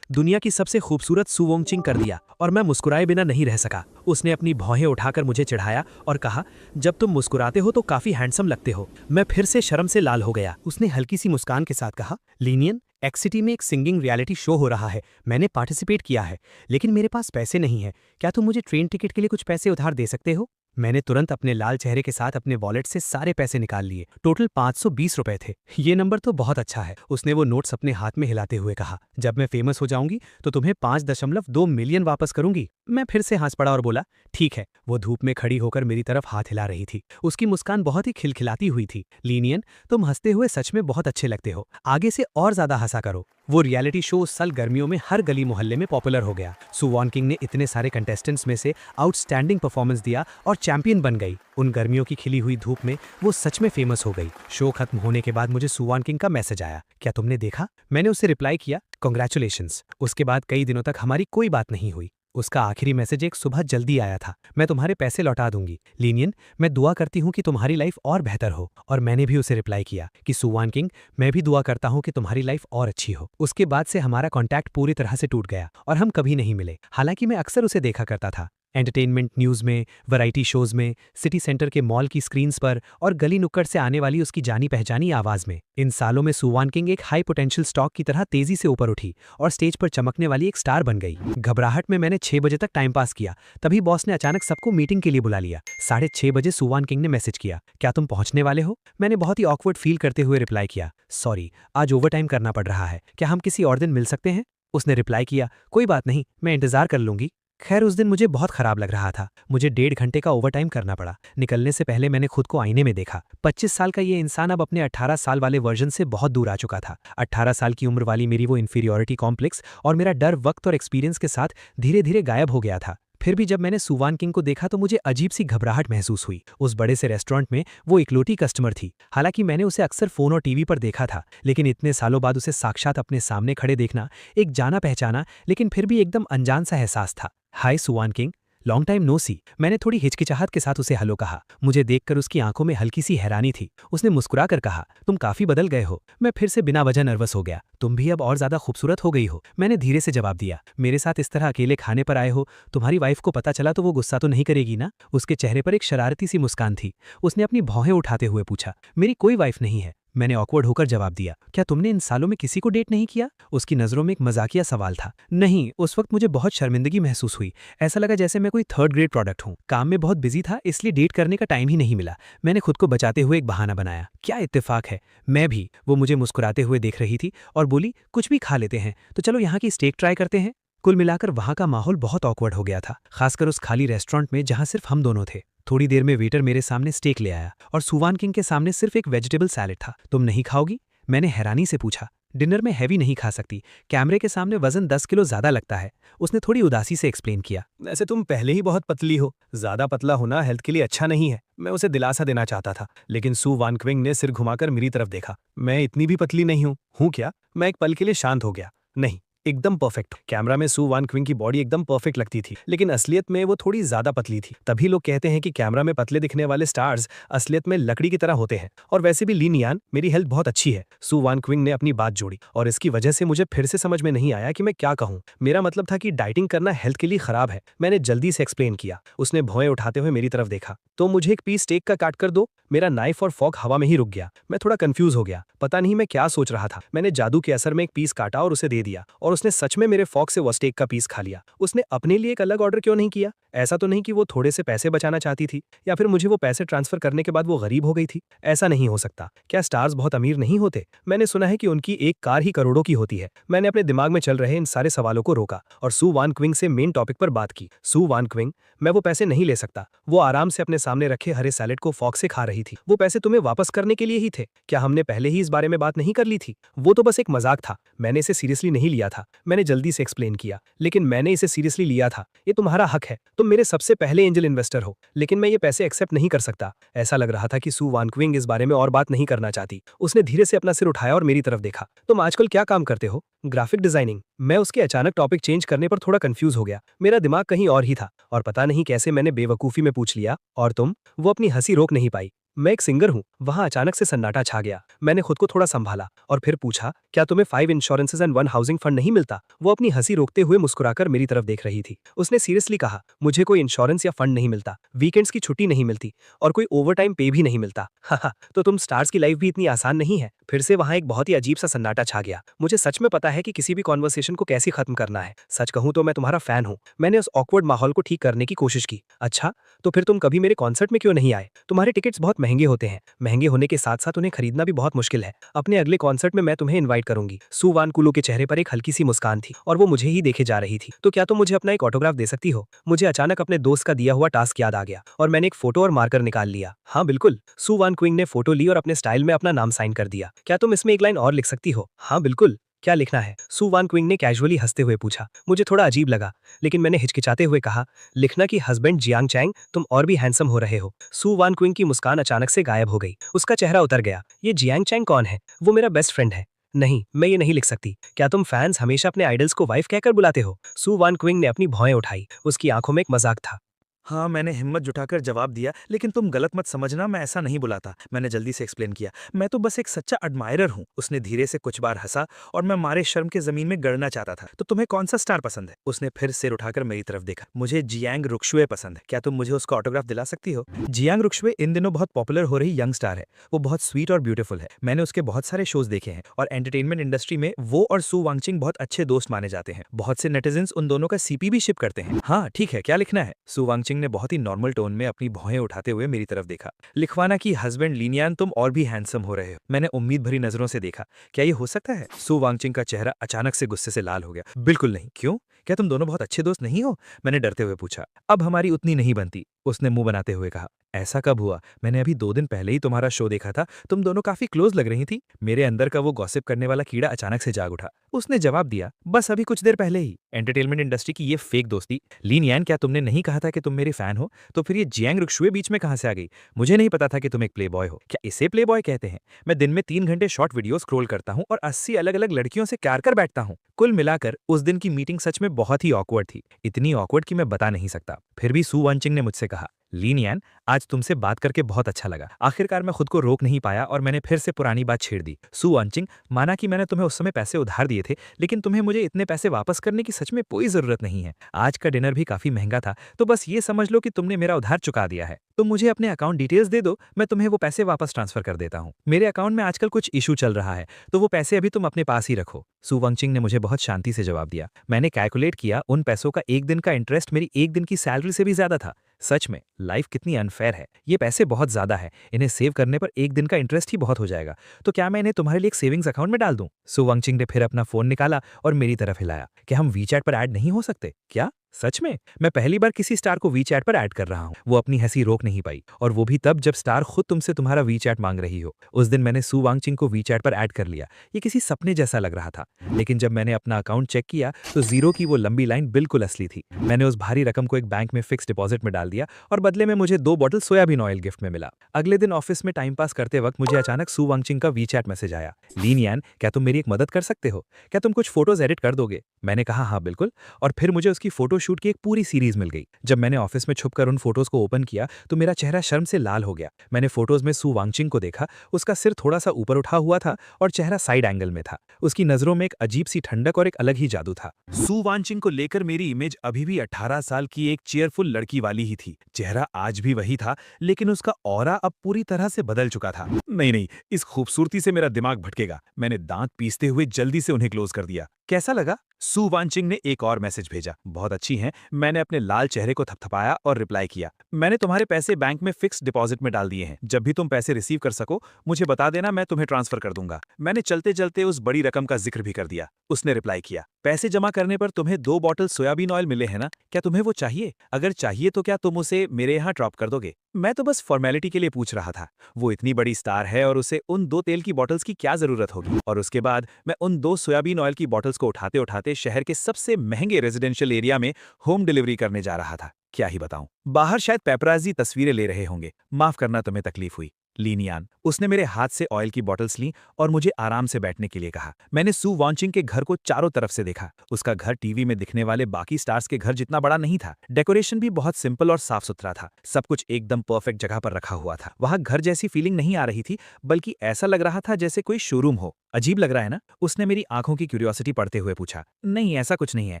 दुनिया की सबसे खूबसूरत सू वॉन्ग चिंग कर दिया और मैं मुस्कुराए बिना नहीं रह सका। उसने अपनी भौहें उठाकर मुझे चिढ़ाया और कहा, जब तुम मुस्कुराते हो तो काफी हैंडसम लगते हो। मैं फिर से शर्म से लाल हो गया। उसने हल्की सी मुस्कान के साथ कहा, लीनियन, एक्सिटी में एक सिंगिंग रियलिटी शो हो रहा है, मैंने पार्टिसिपेट किया है, लेकिन मेरे पास पैसे नहीं है। क्या तुम मुझे ट्रेन टिकट के लिए कुछ पैसे उधार दे सकते हो? मैंने तुरंत अपने लाल चेहरे के साथ अपने वॉलेट से सारे पैसे निकाल लिए। टोटल 520 रुपए थे। ये नंबर तो बहुत अच्छा है, उसने वो नोट्स अपने हाथ में हिलाते हुए कहा। जब मैं फेमस हो जाऊंगी तो तुम्हें 5.2 मिलियन वापस करूंगी। मैं फिर से हंस पड़ा और बोला, ठीक है। वो धूप में खड़ी होकर मेरी तरफ हाथ हिला रही थी। उसकी मुस्कान बहुत ही खिलखिलाती हुई थी। लीनियन, तुम हंसते हुए सच में बहुत अच्छे लगते हो, आगे से और ज्यादा हंसा करो। वो रियलिटी शो उस साल गर्मियों में हर गली मोहल्ले में पॉपुलर हो गया। सू वॉन किंग ने इतने सारे कंटेस्टेंट्स में से आउटस्टैंडिंग परफॉर्मेंस दिया और चैंपियन बन गई। उन गर्मियों की खिली हुई धूप में वो सच में फेमस हो गई। शो खत्म होने के बाद मुझे सू वॉन किंग का मैसेज आया, क्या तुमने देखा? मैंने उसे रिप्लाई किया, कॉन्ग्रेचुलेशंस। उसके बाद कई दिनों तक हमारी कोई बात नहीं हुई। उसका आखिरी मैसेज एक सुबह जल्दी आया था, मैं तुम्हारे पैसे लौटा दूंगी लीनियन, मैं दुआ करती हूँ कि तुम्हारी लाइफ और बेहतर हो। और मैंने भी उसे रिप्लाई किया कि सू वॉन किंग, मैं भी दुआ करता हूँ कि तुम्हारी लाइफ और अच्छी हो। उसके बाद से हमारा कॉन्टैक्ट पूरी तरह से टूट गया और हम कभी नहीं मिले। हालांकि मैं अक्सर उसे देखा करता था, एंटरटेनमेंट न्यूज़ में, वैरायटी शोज़ में, सिटी सेंटर के मॉल की स्क्रीन्स पर और गली नुक्कड़ से आने वाली उसकी जानी पहचानी आवाज़ में। इन सालों में सू वॉन किंग एक हाई पोटेंशियल स्टॉक की तरह तेजी से ऊपर उठी और स्टेज पर चमकने वाली एक स्टार बन गई। घबराहट में मैंने 6 बजे तक टाइम पास किया, तभी बॉस ने अचानक सबको मीटिंग के लिए बुला लिया। 6:30 बजे सू वॉन किंग ने मैसेज किया, क्या तुम पहुंचने वाले हो? मैंने बहुत ही ऑकवर्ड फील करते हुए रिप्लाई किया, सॉरी आज ओवर टाइम करना पड़ रहा है, क्या हम किसी और दिन मिल सकते हैं? उसने रिप्लाई किया, कोई बात नहीं, मैं इंतजार कर लूंगी। खैर उस दिन मुझे बहुत खराब लग रहा था, मुझे 1.5 घंटे का ओवरटाइम करना पड़ा। निकलने से पहले मैंने खुद को आईने में देखा। 25 साल का ये इंसान अब अपने 18 साल वाले वर्जन से बहुत दूर आ चुका था। 18 साल की उम्र वाली मेरी वो इन्फीरियॉरिटी कॉम्प्लेक्स और मेरा डर वक्त और एक्सपीरियंस के साथ धीरे धीरे गायब हो गया था। फिर भी जब मैंने सू वॉन किंग को देखा तो मुझे अजीब सी घबराहट महसूस हुई। उस बड़े से रेस्टोरेंट में वो इकलौती कस्टमर थी। हालांकि मैंने उसे अक्सर फोन और टीवी पर देखा था, लेकिन इतने सालों बाद उसे साक्षात अपने सामने खड़े देखना एक जाना पहचाना लेकिन फिर भी एकदम अनजान सा एहसास था। Hi Su Won King, long time no see. मैंने थोड़ी हिचकिचाहट के साथ उसे हेलो कहा। मुझे देखकर उसकी आंखों में हल्की सी हैरानी थी। उसने मुस्कुराकर कहा, तुम काफी बदल गए हो। मैं फिर से बिना वजह नर्वस हो गया। तुम भी अब और ज्यादा खूबसूरत हो गई हो। मैंने धीरे से जवाब दिया, मेरे साथ इस तरह अकेले खाने पर आए हो, तुम्हारी वाइफ को पता चला तो वो गुस्सा तो नहीं करेगी ना? उसके चेहरे पर एक शरारती सी मुस्कान थी। उसने अपनी भौहें उठाते हुए पूछा, मेरी कोई वाइफ नहीं है। मैंने ऑकवर्ड होकर जवाब दिया, क्या तुमने इन सालों में किसी को डेट नहीं किया? उसकी नजरों में एक मजाकिया सवाल था। नहीं, उस वक्त मुझे बहुत शर्मिंदगी महसूस हुई। ऐसा लगा जैसे मैं कोई 3rd ग्रेड प्रोडक्ट हूँ। काम में बहुत बिजी था, इसलिए डेट करने का टाइम ही नहीं मिला। मैंने खुद को बचाते हुए एक बहाना बनाया, क्या इत्तेफाक है, मैं भी। वो मुझे मुस्कुराते हुए देख रही थी और बोली, कुछ भी खा लेते हैं, तो चलो यहाँ की स्टेक ट्राई करते हैं। कुल मिलाकर वहाँ का माहौल बहुत ऑकवर्ड हो गया था, खासकर उस खाली रेस्टोरेंट में जहाँ सिर्फ हम दोनों थे। थोड़ी देर में वेटर मेरे सामने स्टेक ले आया और सू वॉन किंग के सामने सिर्फ एक वेजिटेबल सैलेड था। तुम नहीं खाओगी? मैंने हैरानी से पूछा। डिनर में हैवी नहीं खा सकती, कैमरे के सामने वजन 10 किलो ज्यादा लगता है। उसने थोड़ी उदासी से एक्सप्लेन किया, वैसे तुम पहले ही बहुत पतली हो, ज्यादा पतला होना हेल्थ के लिए अच्छा नहीं है। मैं उसे दिलासा देना चाहता था, लेकिन सू वॉन किंग ने सिर घुमाकर मेरी तरफ देखा। मैं इतनी भी पतली नहीं हूँ क्या? मैं एक पल के लिए शांत हो गया। नहीं, एकदम परफेक्ट। कैमरा में सू वॉन किंग की बॉडी एकदम परफेक्ट लगती थी, लेकिन असलियत में वो थोड़ी ज्यादा पतली थी। तभी लोग कहते हैं कि कैमरा में पतले दिखने वाले स्टार्स असलियत में लकड़ी की तरह होते हैं। और वैसे भी लीनियान, मेरी हेल्थ बहुत अच्छी है। सू वॉन किंग ने अपनी बात जोड़ी और इसकी वजह से मुझे फिर से समझ में नहीं आया कि मैं क्या कहूँ। मेरा मतलब था कि डाइटिंग करना हेल्थ के लिए खराब है। मैंने जल्दी से एक्सप्लेन किया। उसने भौएं उठाते हुए मेरी तरफ देखा, तो मुझे एक पीस स्टेक का काट कर दो। मेरा नाइफ और फॉर्क हवा में ही रुक गया। मैं थोड़ा कंफ्यूज हो गया, पता नहीं मैं क्या सोच रहा था। मैंने जादू के असर में एक पीस काटा और उसे दे दिया, और उसने सच में मेरे फॉर्क से वो स्टेक का पीस खा लिया। उसने अपने लिए एक अलग ऑर्डर क्यों नहीं किया? ऐसा तो नहीं कि वो थोड़े से पैसे बचाना चाहती थी, या फिर मुझे वो पैसे ट्रांसफर करने के बाद वो गरीब हो गई थी? ऐसा नहीं हो सकता। क्या स्टार्स बहुत अमीर नहीं होते? मैंने सुना है कि उनकी एक कार ही करोड़ों की होती है। मैंने अपने दिमाग में चल रहे इन सारे सवालों को रोका और सू वॉन किंग से मेन टॉपिक पर बात की। सू वॉन किंग, मैं वो पैसे नहीं ले सकता। वो आराम से अपने सामने रखे हरे सैलेड को फॉर्क से खा रही थी। वो पैसे तुम्हें वापस करने के लिए ही थे। क्या हमने पहले ही इस बारे में बात नहीं कर ली थी? वो तो बस एक मजाक था, मैंने इसे सीरियसली नहीं लिया था। मैंने जल्दी से एक्सप्लेन किया, लेकिन मैंने इसे सीरियसली लिया था। ये तुम्हारा हक है, तुम मेरे सबसे पहले एंजल इन्वेस्टर हो, लेकिन मैं ये पैसे एक्सेप्ट नहीं कर सकता। ऐसा लग रहा था कि सू वॉन किंग इस बारे में और बात नहीं करना चाहती। उसने धीरे से अपना सिर उठाया और मेरी तरफ देखा। तुम आजकल क्या काम करते हो? Graphic designing. मैं उसके अचानक टॉपिक चेंज करने पर थोड़ा कंफ्यूज हो गया। मेरा दिमाग कहीं और ही था और पता नहीं कैसे मैंने बेवकूफी में पूछ लिया, और तुम? वो अपनी हंसी रोक नहीं पाई। मैं एक सिंगर हूँ। वहां अचानक से सन्नाटा छा गया। मैंने खुद को थोड़ा संभाला और फिर पूछा, क्या तुम्हें 5 इंश्योरेंसेज एंड 1 हाउसिंग फंड नहीं मिलता? वो अपनी हंसी रोकते हुए मुस्कुराकर मेरी तरफ देख रही थी। उसने सीरियसली कहा, मुझे कोई इंश्योरेंस या फंड नहीं मिलता, वीकेंड्स की छुट्टी नहीं मिलती और कोई ओवरटाइम पे भी नहीं मिलता। हाँ, तो तुम स्टार्स की लाइफ भी इतनी आसान नहीं है? फिर से वहां एक बहुत ही अजीब सा सन्नाटा छा गया। मुझे सच में पता है कि किसी भी कॉन्वर्सेशन को कैसे खत्म करना है। सच कहूं तो मैं तुम्हारा फैन हूं। मैंने उस ऑकवर्ड माहौल को ठीक करने की कोशिश की। अच्छा, तो फिर तुम कभी मेरे कॉन्सर्ट में क्यों नहीं आए? तुम्हारे टिकट्स बहुत महंगे होते हैं। महंगे होने के साथ साथ उन्हें खरीदना भी बहुत मुश्किल है। अपने अगले कॉन्सर्ट में मैं तुम्हें इनवाइट करूंगी। सू वॉन किंग के चेहरे पर एक हल्की सी मुस्कान थी और वो मुझे ही देखे जा रही थी। तो क्या तुम मुझे अपना एक ऑटोग्राफ दे सकती हो? मुझे अचानक अपने दोस्त का दिया हुआ टास्क याद आ गया और मैंने एक फोटो और मार्कर निकाल लिया। हाँ बिल्कुल। सू वॉन किंग ने फोटो ली और अपने स्टाइल में अपना नाम साइन कर दिया। क्या तुम इसमें एक लाइन और लिख सकती हो? हाँ बिल्कुल। क्या लिखना है? सू वान क्विंग ने कैजुअली हंसते हुए पूछा। मुझे थोड़ा अजीब लगा, लेकिन मैंने हिचकिचाते हुए कहा, लिखना कि हस्बैंड जियांग चैंग, तुम और भी हैंडसम हो रहे हो। सू वान क्विंग की मुस्कान अचानक से गायब हो गई। उसका चेहरा उतर गया। ये जियांग चैंग कौन है? वो मेरा बेस्ट फ्रेंड है। नहीं, मैं ये नहीं लिख सकती। क्या तुम फैंस हमेशा अपने आइडल्स को वाइफ कहकर बुलाते हो? सू वान क्विंग ने अपनी भौएं उठाई। उसकी आंखों में एक मजाक था। हाँ, मैंने हिम्मत जुटाकर जवाब दिया, लेकिन तुम गलत मत समझना, मैं ऐसा नहीं बुलाता। मैंने जल्दी से एक्सप्लेन किया, मैं तो बस एक सच्चा एडमायरर हूँ। उसने धीरे से कुछ बार हंसा और मैं मारे शर्म के जमीन में गड़ना चाहता था। तो तुम्हें कौन सा स्टार पसंद है? उसने फिर सिर उठाकर मेरी तरफ देखा। मुझे जियांग रुक्शुए पसंद है। क्या तुम मुझे उसका ऑटोग्राफ दिला सकती हो? जियांग रुक्शुए इन दिनों बहुत पॉपुलर हो रही यंग स्टार है। वो बहुत स्वीट और ब्यूटीफुल है। मैंने उसके बहुत सारे शोज देखे हैं और एंटरटेनमेंट इंडस्ट्री में वो और सू वांगचिंग बहुत अच्छे दोस्त माने जाते हैं। बहुत से नेटिजन्स उन दोनों का सीपी भी शिप करते हैं। हाँ ठीक है, क्या लिखना है? सू वांगचिंग ने बहुत ही नॉर्मल टोन में अपनी भौहें उठाते हुए मेरी तरफ देखा। लिखवाना कि हस्बैंड लिनियान, तुम और भी हैंडसम हो रहे हो। मैंने उम्मीद भरी नजरों से देखा। क्या ये हो सकता है? सू वांगचिंग का चेहरा अचानक से गुस्से से लाल हो गया। बिल्कुल नहीं। क्यों? क्या तुम दोनों बहुत अच्छे दोस्त नहीं हो? मैंने डरते हुए पूछा। अब हमारी उतनी नहीं बनती, उसने मुंह बनाते हुए कहा। ऐसा कब हुआ? मैंने अभी 2 दिन पहले ही तुम्हारा शो देखा था, तुम दोनों काफी क्लोज लग रही थी। मेरे अंदर का वो गॉसिप करने वाला कीड़ा अचानक से जाग उठा। उसने जवाब दिया, बस अभी कुछ देर पहले ही। एंटरटेनमेंट इंडस्ट्री की ये फेक दोस्ती। लिनियान, क्या तुमने नहीं कहा था कि तुम मेरी फैन हो? तो फिर ये जियांग रुक्शुए बीच में कहां से आ गई? मुझे नहीं पता था कि तुम एक प्लेबॉय हो। क्या इसे प्लेबॉय कहते हैं? मैं दिन में 3 घंटे शॉर्ट वीडियो स्क्रॉल करता हूँ और 80 अलग अलग लड़कियों से प्यार कर बैठता हूँ। कुल मिलाकर उस दिन की मीटिंग सच में बहुत ही ऑकवर्ड थी। इतनी ऑकवर्ड कि मैं बता नहीं सकता। फिर भी सू वांगचिंग ने मुझसे कहा, लिनियान, आज तुमसे बात करके बहुत अच्छा लगा। आखिरकार मैं खुद को रोक नहीं पाया और मैंने फिर से पुरानी बात छेड़ दी। सू वांगचिंग, माना कि मैंने तुम्हें उस समय पैसे उधार दिए थे, लेकिन तुम्हें मुझे इतने पैसे वापस करने की सच में कोई जरूरत नहीं है। आज का डिनर भी काफी महंगा था, तो बस ये समझ लो कि तुमने मेरा उधार चुका दिया है। तुम मुझे अपने अकाउंट डिटेल्स दे दो, मैं तुम्हें वो पैसे वापस ट्रांसफर कर देता हूँ। मेरे अकाउंट में आजकल कुछ इशू चल रहा है, तो वो पैसे अभी तुम अपने पास ही रखो। सू वांगचिंग ने मुझे बहुत शांति से जवाब दिया। मैंने कैलकुलेट किया, उन पैसों का एक दिन का इंटरेस्ट मेरी एक दिन की सैलरी से भी ज्यादा था। सच में लाइफ कितनी अनफेयर है। ये पैसे बहुत ज्यादा है, इन्हें सेव करने पर एक दिन का इंटरेस्ट ही बहुत हो जाएगा। तो क्या मैं इन्हें तुम्हारे लिए एक सेविंग्स अकाउंट में डाल दूं? सू वांगचिंग ने फिर अपना फोन निकाला और मेरी तरफ हिलाया। क्या हम वीचैट पर ऐड नहीं हो सकते क्या? सच में? मैं पहली बार किसी स्टार को वीचैट पर ऐड कर रहा हूँ। वो अपनी हंसी रोक नहीं पाई, और वो भी तब जब स्टार खुद तुमसे तुम्हारा वीचैट मांग रही हो। उस दिन मैंने सू वांगचिंग को वीचैट पर ऐड कर लिया। ये किसी सपने जैसा लग रहा था, लेकिन जब मैंने अपना अकाउंट चेक किया तो जीरो की वो लंबी लाइन बिल्कुल असली थी। मैंने उस भारी रकम को एक बैंक में फिक्स डिपॉजिट में डाल दिया और बदले में मुझे 2 बॉटल सोयाबीन ऑयल गिफ्ट में मिला। अगले दिन ऑफिस में टाइम पास करते वक्त मुझे अचानक सू वांगचिंग का वीचैट मैसेज आया। लिनियान, क्या तुम मेरी एक मदद कर सकते हो? क्या तुम कुछ फोटोज एडिट कर दोगे? मैंने कहा हाँ बिल्कुल, और फिर मुझे उसकी फोटो शूट की एक पूरी सीरीज मिल गई। जब मैंने ऑफिस में छुपकर उन फोटोज को ओपन किया तो मेरा चेहरा शर्म से लाल हो गया। मैंने फोटोज में सू वांगचिंग को देखा। उसका सिर थोड़ा सा ऊपर उठा हुआ था और चेहरा साइड एंगल में था। उसकी नजरों में एक अजीब सी ठंडक और एक अलग ही जादू था। सू वांगचिंग को लेकर मेरी इमेज अभी भी 18 साल की एक चेयरफुल लड़की वाली ही थी। चेहरा आज भी वही था, लेकिन उसका ऑरा अब पूरी तरह से बदल चुका था। नहीं, इस खूबसूरती से मेरा दिमाग भटकेगा। मैंने दांत पीसते हुए जल्दी से उन्हें क्लोज कर दिया। कैसा लगा? सू वांगचिंग ने एक और मैसेज भेजा। बहुत अच्छी हैं। मैंने अपने लाल चेहरे को थपथपाया और रिप्लाई किया, मैंने तुम्हारे पैसे बैंक में फिक्स डिपॉजिट में डाल दिए हैं। जब भी तुम पैसे रिसीव कर सको मुझे बता देना, मैं तुम्हें ट्रांसफर कर दूंगा। मैंने चलते चलते उस बड़ी रकम का जिक्र भी कर दिया। उसने रिप्लाई किया, पैसे जमा करने पर तुम्हें 2 बॉटल सोयाबीन ऑयल मिले हैं ना? क्या तुम्हें वो चाहिए? अगर चाहिए तो क्या तुम उसे मेरे यहाँ ड्रॉप कर दोगे? मैं तो बस फॉर्मेलिटी के लिए पूछ रहा था। वो इतनी बड़ी स्टार है और उसे उन 2 तेल की बॉटल्स की क्या जरूरत होगी? और उसके बाद मैं उन 2 सोयाबीन ऑयल की बॉटल्स को उठाते उठाते शहर के सबसे महंगे रेजिडेंशियल एरिया में होम डिलीवरी करने जा रहा था। क्या ही बताऊं, बाहर शायद पेपराजी तस्वीरें ले रहे होंगे। माफ करना, तुम्हें तकलीफ हुई। लिनियान, उसने मेरे हाथ से ऑयल की बॉटल्स लीं और मुझे आराम से बैठने के लिए कहा। मैंने सू वांगचिंग के घर को चारों तरफ से देखा। उसका घर टीवी में दिखने वाले बाकी स्टार्स के घर जितना बड़ा नहीं था। डेकोरेशन भी बहुत सिंपल और साफ सुथरा था। सब कुछ एकदम परफेक्ट जगह पर रखा हुआ था। वहां घर जैसी फीलिंग नहीं आ रही थी, बल्कि ऐसा लग रहा था जैसे कोई शोरूम हो। अजीब लग रहा है ना? उसने मेरी आंखों की क्यूरियोसिटी पढ़ते हुए पूछा। नहीं, ऐसा कुछ नहीं है।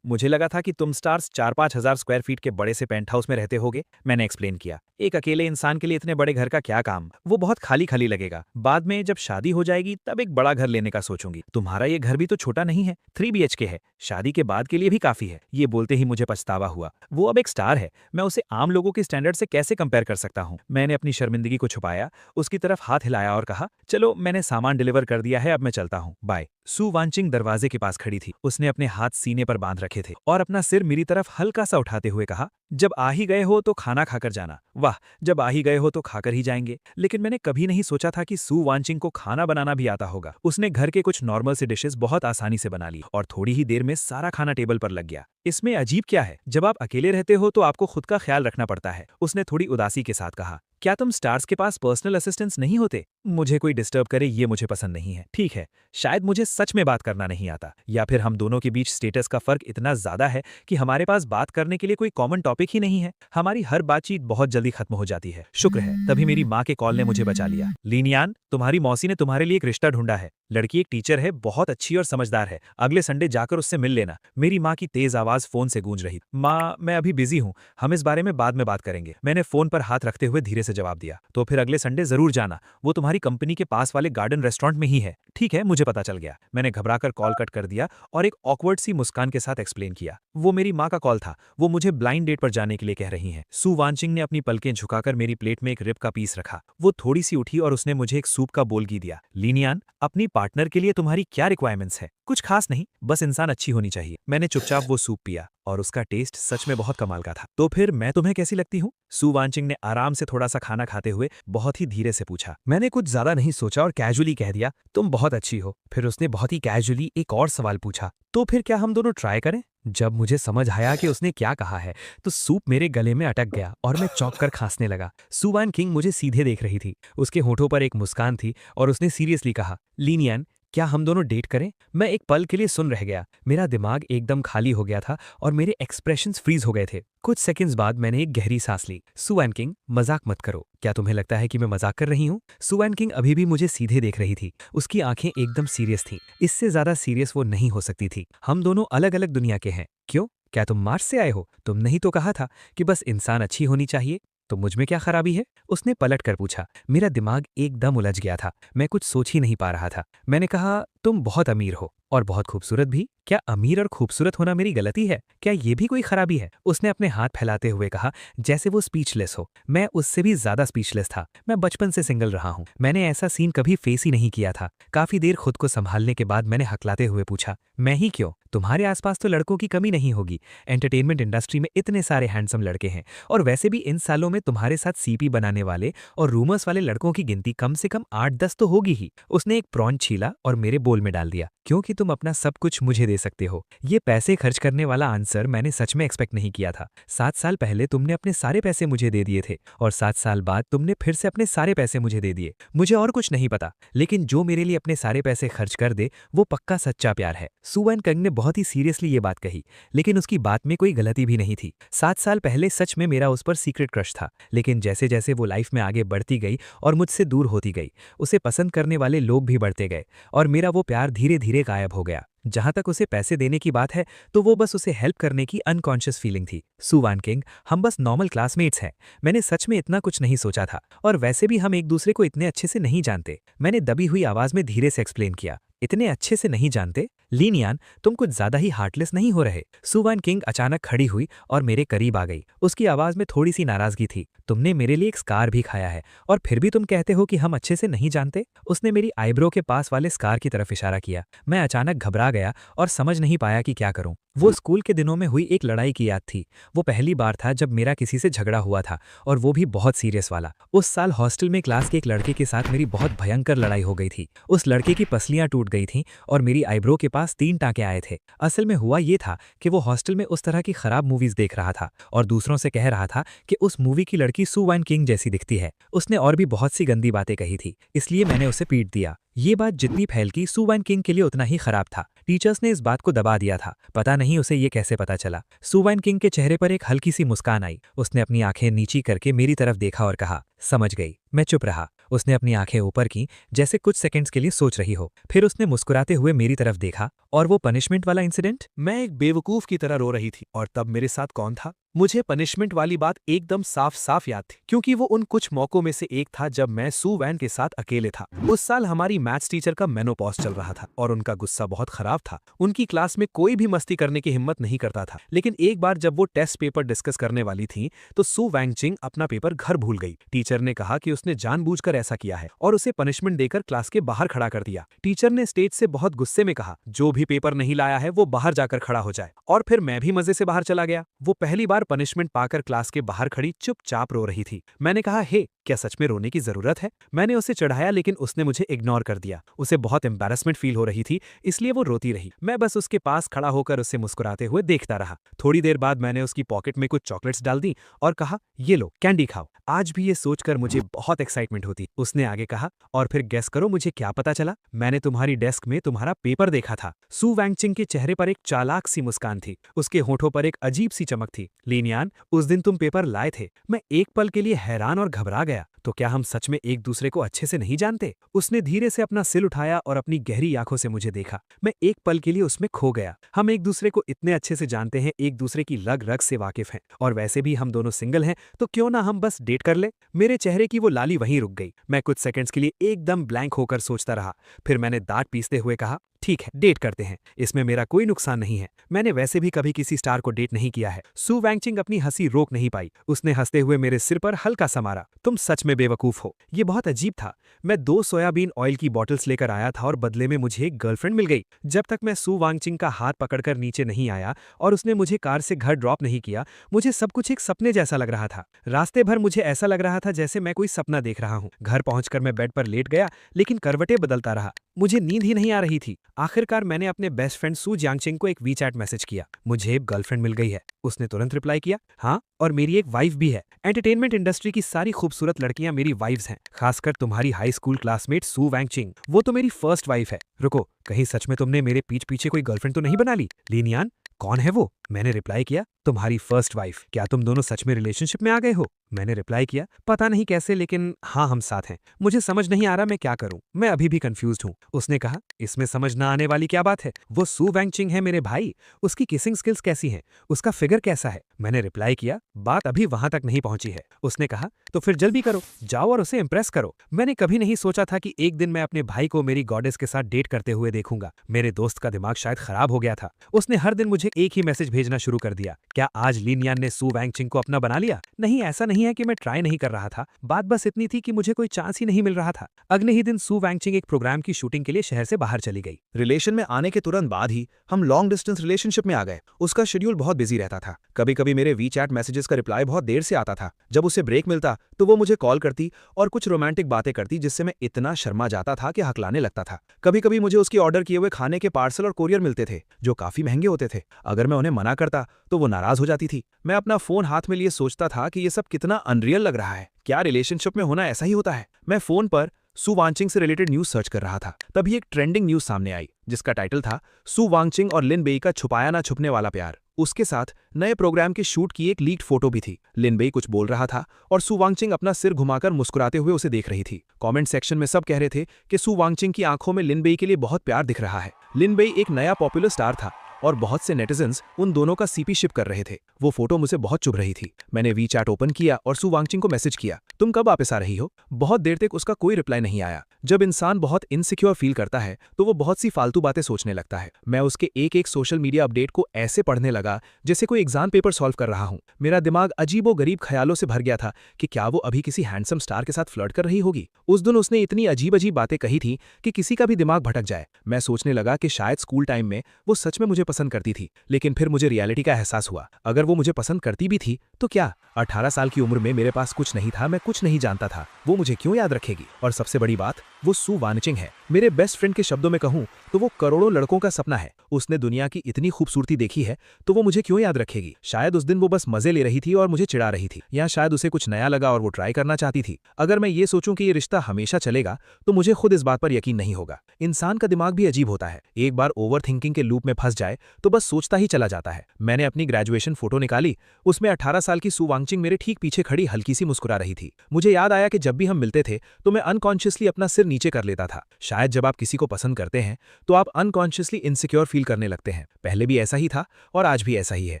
मुझे लगा था कि तुम स्टार्स 4-5 हजार स्क्वायर फीट के बड़े से पेंट हाउस में रहते होगे। मैंने एक्सप्लेन किया, एक अकेले इंसान के लिए इतने बड़े घर का क्या काम? वो बहुत खाली खाली लगेगा। बाद में जब शादी हो जाएगी तब एक बड़ा घर लेने का सोचूंगी। तुम्हारा ये घर भी तो छोटा नहीं है, 3 BHK है। शादी के बाद के लिए भी काफी है। ये बोलते ही मुझे पछतावा हुआ। वो अब एक स्टार है, मैं उसे आम लोगों के स्टैंडर्ड से कैसे कंपेयर कर सकता हूँ? मैंने अपनी शर्मिंदगी को छुपाया, उसकी तरफ हाथ हिलाया और कहा, चलो मैंने सामान डिलीवर कर दिया है, अब मैं चलता हूँ, बाय। सू वानचिंग दरवाजे के पास खड़ी थी। उसने अपने हाथ सीने पर बांध रखे थे और अपना सिर मेरी तरफ हल्का सा उठाते हुए कहा, जब आ ही गए हो तो खाना खाकर जाना। वाह, जब आ ही गए हो तो खाकर ही जाएंगे। लेकिन मैंने कभी नहीं सोचा था कि सू वानचिंग को खाना बनाना भी आता होगा। उसने घर के कुछ नॉर्मल से डिशेस बहुत आसानी से बना ली और थोड़ी ही देर में सारा खाना टेबल पर लग गया। इसमें अजीब क्या है, जब आप अकेले रहते हो तो आपको खुद का ख्याल रखना पड़ता है, उसने थोड़ी उदासी के साथ कहा। क्या तुम स्टार्स के पास पर्सनल असिस्टेंट्स नहीं होते? मुझे कोई डिस्टर्ब करे ये मुझे पसंद नहीं है। ठीक है, शायद मुझे सच में बात करना नहीं आता, या फिर हम दोनों के बीच स्टेटस का फर्क इतना ज्यादा है कि हमारे पास बात करने के लिए कोई कॉमन टॉपिक ही नहीं है। हमारी हर बातचीत बहुत जल्दी खत्म हो जाती है। शुक्र है तभी मेरी माँ के कॉल ने मुझे बचा लिया। लीनियान, तुम्हारी मौसी ने तुम्हारे लिए एक रिश्ता ढूंढा है। लड़की एक टीचर है, बहुत अच्छी और समझदार है। अगले संडे जाकर उससे मिल लेना। मेरी माँ की तेज आवाज फोन से गूंज रही। माँ, मैं अभी बिजी हूँ, हम इस बारे में बाद में बात करेंगे। मैंने फोन पर हाथ रखते हुए धीरे से जवाब दिया। तो फिर अगले संडे जरूर जाना, वो तुम्हारी कंपनी के पास वाले गार्डन रेस्टोरेंट में ही है। ठीक है, मुझे पता चल गया। मैंने घबराकर कॉल कट कर दिया और एक ऑकवर्ड सी मुस्कान के साथ एक्सप्लेन किया। वो मेरी माँ का कॉल था, वो मुझे ब्लाइंड डेट पर जाने के लिए कह रही हैं। सू वानचिंग ने अपनी पलकें झुकाकर मेरी प्लेट में एक रिब का पीस रखा। वो थोड़ी सी उठी और उसने मुझे एक सूप का बोल घी दिया। लीनियान, अपनी पार्टनर के लिए तुम्हारी क्या रिक्वायरमेंट्स है? कुछ खास नहीं, बस इंसान अच्छी होनी चाहिए। मैंने चुपचाप वो सूप पिया और उसका टेस्ट सच में बहुत कमाल का था। तो फिर मैं तुम्हें कैसी लगती हूँ? सू वानचिंग ने आराम से थोड़ा सा खाना खाते हुए बहुत ही धीरे से पूछा। मैंने कुछ ज्यादा नहीं सोचा और कैजुअली कह दिया, तुम बहुत अच्छी हो। फिर उसने बहुत ही कैजुअली एक और सवाल पूछा, तो फिर क्या हम दोनों ट्राई करें? जब मुझे समझ आया कि उसने क्या कहा है तो सूप मेरे गले में अटक गया और मैं चौंक कर खांसने लगा। सू वानचिंग मुझे सीधे देख रही थी, उसके होठों पर एक मुस्कान थी और उसने सीरियसली कहा, लीनियन, क्या हम दोनों डेट करें? मैं एक पल के लिए सुन रह गया। मेरा दिमाग एकदम खाली हो गया था और मेरे एक्सप्रेशंस फ्रीज हो गए थे। कुछ सेकंड्स बाद मैंने एक गहरी सांस ली। सू वानचिंग, मजाक मत करो। क्या तुम्हें लगता है कि मैं मजाक कर रही हूँ? सू वानचिंग अभी भी मुझे सीधे देख रही थी। उसकी आंखें एकदम सीरियस थीं। इससे ज्यादा सीरियस वो नहीं हो सकती थी। हम दोनों अलग अलग दुनिया के हैं। क्यों? क्या तुम मार्स से आए हो? तुमने ही तो कहा था कि बस इंसान अच्छी होनी चाहिए। तो मुझ में क्या खराबी है? उसने पलट कर पूछा। मेरा दिमाग एकदम उलझ गया था, मैं कुछ सोच ही नहीं पा रहा था। मैंने कहा, तुम बहुत अमीर हो और बहुत खूबसूरत भी। क्या अमीर और खूबसूरत होना मेरी गलती है? क्या ये भी कोई खराबी है? उसने अपने हाथ फैलाते हुए कहा, जैसे वो स्पीचलेस हो। मैं उससे भी ज्यादा स्पीचलेस था। मैं बचपन से सिंगल रहा हूँ, मैंने ऐसा सीन कभी फेस ही नहीं किया था। काफी देर खुद को संभालने के बाद मैंने हकलाते हुए पूछा, मैं ही क्यों? तुम्हारे आसपास तो लड़कों की कमी नहीं होगी। एंटरटेनमेंट इंडस्ट्री में इतने सारे हैंडसम लड़के हैं और वैसे भी इन सालों में तुम्हारे साथ सीपी बनाने वाले और रूमर्स वाले लड़कों की गिनती कम से कम 8-10 तो होगी ही। उसने एक प्रॉन छीला और मेरे बोल में डाल दिया। क्योंकि तुम अपना सब कुछ मुझे दे सकते हो। ये पैसे खर्च करने वाला आंसर मैंने सच में एक्सपेक्ट नहीं किया था। 7 साल पहले तुमने अपने सारे पैसे मुझे दे दिए थे और 7 साल बाद तुमने फिर से अपने सारे पैसे मुझे दे दिए। मुझे और कुछ नहीं पता, लेकिन जो मेरे लिए अपने सारे पैसे खर्च कर दे वो पक्का सच्चा प्यार है। सू वानचिंग ने बहुत ही सीरियसली ये बात कही, लेकिन उसकी बात में कोई गलती भी नहीं थी। 7 साल पहले सच में मेरा उस पर सीक्रेट क्रश था, लेकिन जैसे जैसे वो लाइफ में आगे बढ़ती गई और मुझसे दूर होती गई, उसे पसंद करने वाले लोग भी बढ़ते गए और मेरा वो प्यार धीरे धीरे गायब हो गया। जहां तक उसे पैसे देने की बात है तो वो बस उसे हेल्प करने की अनकॉन्शियस फीलिंग थी। सू वानचिंग, हम बस नॉर्मल क्लासमेट्स हैं। मैंने सच में इतना कुछ नहीं सोचा था और वैसे भी हम एक दूसरे को इतने अच्छे से नहीं जानते। मैंने दबी हुई आवाज में धीरे से एक्सप्लेन किया। इतने अच्छे से नहीं जानते? लीनियान, तुम कुछ ज्यादा ही हार्टलेस नहीं हो रहे? सू वानचिंग अचानक खड़ी हुई और मेरे करीब आ गई। उसकी आवाज में थोड़ी सी नाराजगी थी। तुमने मेरे लिए एक स्कार भी खाया है और फिर भी तुम कहते हो कि हम अच्छे से नहीं जानते? उसने मेरी आईब्रो के पास वाले स्कार की तरफ इशारा किया। मैं अचानक घबरा गया और समझ नहीं पाया कि क्या करूं। वो स्कूल के दिनों में हुई एक लड़ाई की याद थी। वो पहली बार था जब मेरा किसी से झगड़ा हुआ था और वो भी बहुत सीरियस वाला। उस साल हॉस्टल में क्लास के एक लड़के के साथ मेरी बहुत भयंकर लड़ाई हो गई थी। उस लड़के की पसलियां टूट गई थीं और मेरी आईब्रो के पास 3 टांके आए थे। असल में हुआ ये था कि वो हॉस्टल में उस तरह की खराब मूवीज देख रहा था और दूसरों से कह रहा था कि उस मूवी की लड़की सू वानचिंग जैसी दिखती है। उसने और भी बहुत सी गंदी बातें कही थी, इसलिए मैंने उसे पीट दिया। ये बात जितनी फैलकी सू वानचिंग के लिए उतना ही खराब था। टीचर्स ने इस बात को दबा दिया था। पता नहीं उसे ये कैसे पता चला। सू वानचिंग के चेहरे पर एक हल्की सी मुस्कान आई। उसने अपनी आंखें नीची करके मेरी तरफ देखा और कहा, समझ गई। मैं चुप रहा। उसने अपनी आंखें ऊपर की, जैसे कुछ सेकंड्स के लिए सोच रही हो। फिर उसने मुस्कुराते हुए मेरी तरफ देखा। और वो पनिशमेंट वाला इंसिडेंट? मैं एक बेवकूफ की तरह रो रही थी। और तब मेरे साथ कौन था? मुझे पनिशमेंट वाली बात एकदम साफ साफ याद थी, क्योंकि वो उन कुछ मौकों में से एक था जब मैं सू वैन के साथ अकेले था। उस साल हमारी मैथ्स टीचर का मेनोपॉज चल रहा था और उनका गुस्सा बहुत खराब था। उनकी क्लास में कोई भी मस्ती करने की हिम्मत नहीं करता था, लेकिन एक बार जब वो टेस्ट पेपर डिस्कस करने वाली थी तो सू वैंगचिंग अपना पेपर घर भूल गई। टीचर ने कहा कि उसने जानबूझकर ऐसा किया है और उसे पनिशमेंट देकर क्लास के बाहर खड़ा कर दिया। टीचर ने स्टेज से बहुत गुस्से में कहा, जो भी पेपर नहीं लाया है वो बाहर जाकर खड़ा हो जाए। और फिर मैं भी मजे से बाहर चला गया। वो पहली बार पनिशमेंट पाकर क्लास के बाहर खड़ी चुपचाप रो रही थी। मैंने कहा, हे क्या सच में रोने की जरूरत है? मैंने उसे चढ़ाया, लेकिन उसने मुझे इग्नोर कर दिया। उसे बहुत एम्बैरेसमेंट फील हो रही थी, इसलिए वो रोती रही। मैं बस उसके पास खड़ा होकर उसे मुस्कुराते हुए देखता रहा। थोड़ी देर बाद मैंने उसकी पॉकेट में कुछ चॉकलेट्स डाल दी और कहा, ये लो कैंडी खाओ। आज भी ये सोचकर मुझे बहुत एक्साइटमेंट होती। उसने आगे कहा, और फिर गेस करो मुझे क्या पता चला? मैंने तुम्हारी डेस्क में तुम्हारा पेपर देखा था। सू वैंगचिंग के चेहरे पर एक चालाक सी मुस्कान थी। उसके होठों पर एक अजीब सी चमक थी। लीनियान, उस दिन तुम पेपर लाए थे। मैं एक पल के लिए हैरान और घबरा गया। तो क्या हम सच में एक दूसरे को अच्छे से नहीं जानते? उसने धीरे से अपना सिर उठाया और अपनी गहरी आंखों से मुझे देखा। मैं एक पल के लिए उसमें खो गया। हम एक दूसरे को इतने अच्छे से जानते हैं, एक दूसरे की रग रग से वाकिफ हैं, और वैसे भी हम दोनों सिंगल हैं, तो क्यों ना हम बस डेट कर ले? मेरे चेहरे की वो लाली वहीं रुक गई। मैं कुछ सेकंड्स के लिए एकदम ब्लैंक होकर सोचता रहा। फिर मैंने दांत पीसते हुए कहा, ठीक है, डेट करते हैं, इसमें मेरा कोई नुकसान नहीं है। मैंने वैसे भी कभी किसी स्टार को डेट नहीं किया है। सू वैंगचिंग अपनी हंसी रोक नहीं पाई। उसने हंसते हुए मेरे सिर पर हल्का सा मारा। तुम सच में बेवकूफ हो। ये बहुत अजीब था। मैं 2 सोयाबीन ऑयल की बॉटल्स लेकर आया था और बदले में मुझे एक गर्लफ्रेंड मिल गई। जब तक मैं सू वैंगचिंग का हाथ पकड़कर नीचे नहीं आया और उसने मुझे कार से घर ड्रॉप नहीं किया, मुझे सब कुछ एक सपने जैसा लग रहा था। रास्ते भर मुझे ऐसा लग रहा था जैसे मैं कोई सपना देख रहा हूँ। घर पहुंचकर मैं बेड पर लेट गया, लेकिन करवटें बदलता रहा। मुझे नींद ही नहीं आ रही थी। आखिरकार मैंने अपने बेस्ट फ्रेंड सू जियांगचिंग को एक वीचैट मैसेज किया, मुझे एक गर्लफ्रेंड मिल गई है। उसने तुरंत रिप्लाई किया, हाँ, और मेरी एक वाइफ भी है। एंटरटेनमेंट इंडस्ट्री की सारी खूबसूरत लड़कियां मेरी वाइफ्स हैं, खासकर तुम्हारी हाई स्कूल क्लासमेट सू वैंगचिंग। वो तो मेरी फर्स्ट वाइफ है। रुको, कहीं सच में तुमने मेरे पीठ पीछे कोई गर्लफ्रेंड तो नहीं बना ली? लीनियान, कौन है वो? मैंने रिप्लाई किया, तुम्हारी फर्स्ट वाइफ। क्या तुम दोनों सच में रिलेशनशिप में आ गए हो? मैंने रिप्लाई किया, पता नहीं कैसे, लेकिन हाँ, हम साथ हैं। मुझे समझ नहीं आ रहा मैं क्या करूं। मैं अभी भी कंफ्यूज्ड हूं। उसने कहा, इसमें समझ ना आने वाली क्या बात है? वो सू वैंगचिंग है मेरे भाई। उसकी किसिंग स्किल्स कैसी हैं? उसका फिगर कैसा है? मैंने रिप्लाई किया, बात अभी वहां तक नहीं पहुंची है। उसने कहा, तो फिर जल्दी करो, जाओ और उसे इंप्रेस करो। मैंने कभी नहीं सोचा था कि एक दिन मैं अपने भाई को मेरी गॉडेस के साथ डेट करते हुए देखूंगा। मेरे दोस्त का दिमाग शायद खराब हो गया था। उसने हर दिन मुझे एक ही मैसेज भेजना शुरू कर दिया, क्या आज लीनियान ने सू वैंगचिंग को अपना बना लिया? नहीं, ऐसा नहीं है कि मैं ट्राई नहीं कर रहा था। बात बस इतनी थी कि मुझे कोई चांस ही नहीं मिल रहा था। अगले ही दिन सू वैंगचिंग एक प्रोग्राम की शूटिंग के लिए शहर से बाहर चली गई। रिलेशन में आने के तुरंत बाद ही हम लॉन्ग डिस्टेंस रिलेशनशिप में आ गए। उसका शेड्यूल बहुत बिजी रहता था। कभी कभी मेरे वीचैट मैसेजेस का रिप्लाई बहुत देर से आता था। जब उसे ब्रेक मिलता तो वो मुझे कॉल करती और कुछ रोमांटिक बातें करती, जिससे मैं इतना शर्मा जाता था कि हकलाने लगता था। कभी कभी मुझे उसके ऑर्डर किए हुए खाने के पार्सल और कोरियर मिलते थे, जो काफी महंगे होते थे। अगर मैं उन्हें मना करता तो वो नाराज हो जाती थी। मैं अपना फोन हाथ में लिए सोचता था कि ये सब कितना अनरियल लग रहा है। क्या रिलेशनशिप में होना ऐसा ही होता है? मैं फोन पर सू वांगचिंग से रिलेटेड न्यूज सर्च कर रहा था, तभी एक ट्रेंडिंग न्यूज सामने आई, जिसका टाइटल था सू वांगचिंग और लिन बेई का छुपाया ना छुपने वाला प्यार। उसके साथ नए प्रोग्राम के शूट की एक लीक्ड फोटो भी थी। लिन बेई कुछ बोल रहा था और सू वांगचिंग अपना सिर घुमाकर मुस्कुराते हुए उसे देख रही थी। कमेंट सेक्शन में सब कह रहे थे कि सू वांगचिंग की आंखों में लिन बेई के लिए बहुत प्यार दिख रहा है। लिन बेई एक नया पॉपुलर स्टार था और बहुत से नेटिजन्स उन दोनों का सीपी शिप कर रहे थे। वो फोटो मुझे बहुत चुभ रही थी। मैंने वीचैट ओपन किया और सू वांगचिंग को मैसेज किया, तुम कब वापस आ रही हो? बहुत देर तक उसका कोई रिप्लाई नहीं आया। जब इंसान बहुत इनसिक्योर फील करता है तो वो बहुत सी फालतू बातें सोचने लगता है। मैं उसके एक एक सोशल मीडिया अपडेट को ऐसे पढ़ने लगा जैसे कोई एग्जाम पेपर सॉल्व कर रहा हूं। मेरा दिमाग अजीबो गरीब ख्यालों से भर गया था कि क्या वो अभी किसी हैंडसम स्टार के साथ फ्लर्ट कर रही होगी। उस दिन उसने इतनी अजीब अजीब बातें कही थी कि किसी का भी दिमाग भटक जाए। मैं सोचने लगा कि शायद स्कूल टाइम में वो सच में मुझे पसंद करती थी, लेकिन फिर मुझे रियलिटी का एहसास हुआ। अगर वो मुझे पसंद करती भी थी तो क्या? 18 साल की उम्र में मेरे पास कुछ नहीं था, मैं कुछ नहीं जानता था। वो मुझे क्यों याद रखेगी? और सबसे बड़ी बात, वो सू वांगचिंग है। मेरे बेस्ट फ्रेंड के शब्दों में कहूं तो वो करोड़ों लड़कों का सपना है। उसने दुनिया की इतनी खूबसूरती देखी है, तो वो मुझे क्यों याद रखेगी? शायद उस दिन वो बस मजे ले रही थी और मुझे चिढ़ा रही थी, या शायद उसे कुछ नया लगा और वो ट्राई करना चाहती थी। अगर मैं ये सोचूं कि ये रिश्ता हमेशा चलेगा तो मुझे खुद इस बात पर यकीन नहीं होगा। इंसान का दिमाग भी अजीब होता है। एक बार ओवर थिंकिंग के लूप में फंस जाए तो बस सोचता ही चला जाता है। मैंने अपनी ग्रेजुएशन फोटो निकाली। उसमें 18 साल की सू वांगचिंग मेरे ठीक पीछे खड़ी हल्की सी मुस्कुरा रही थी। मुझे याद आया कि जब भी हम मिलते थे तो मैं अनकॉन्शियसली अपना सिर नीचे कर लेता था। शायद जब आप किसी को पसंद करते हैं तो आप अनकॉन्शियसली इनसिक्योर फील करने लगते हैं। पहले भी ऐसा ही था और आज भी ऐसा ही है।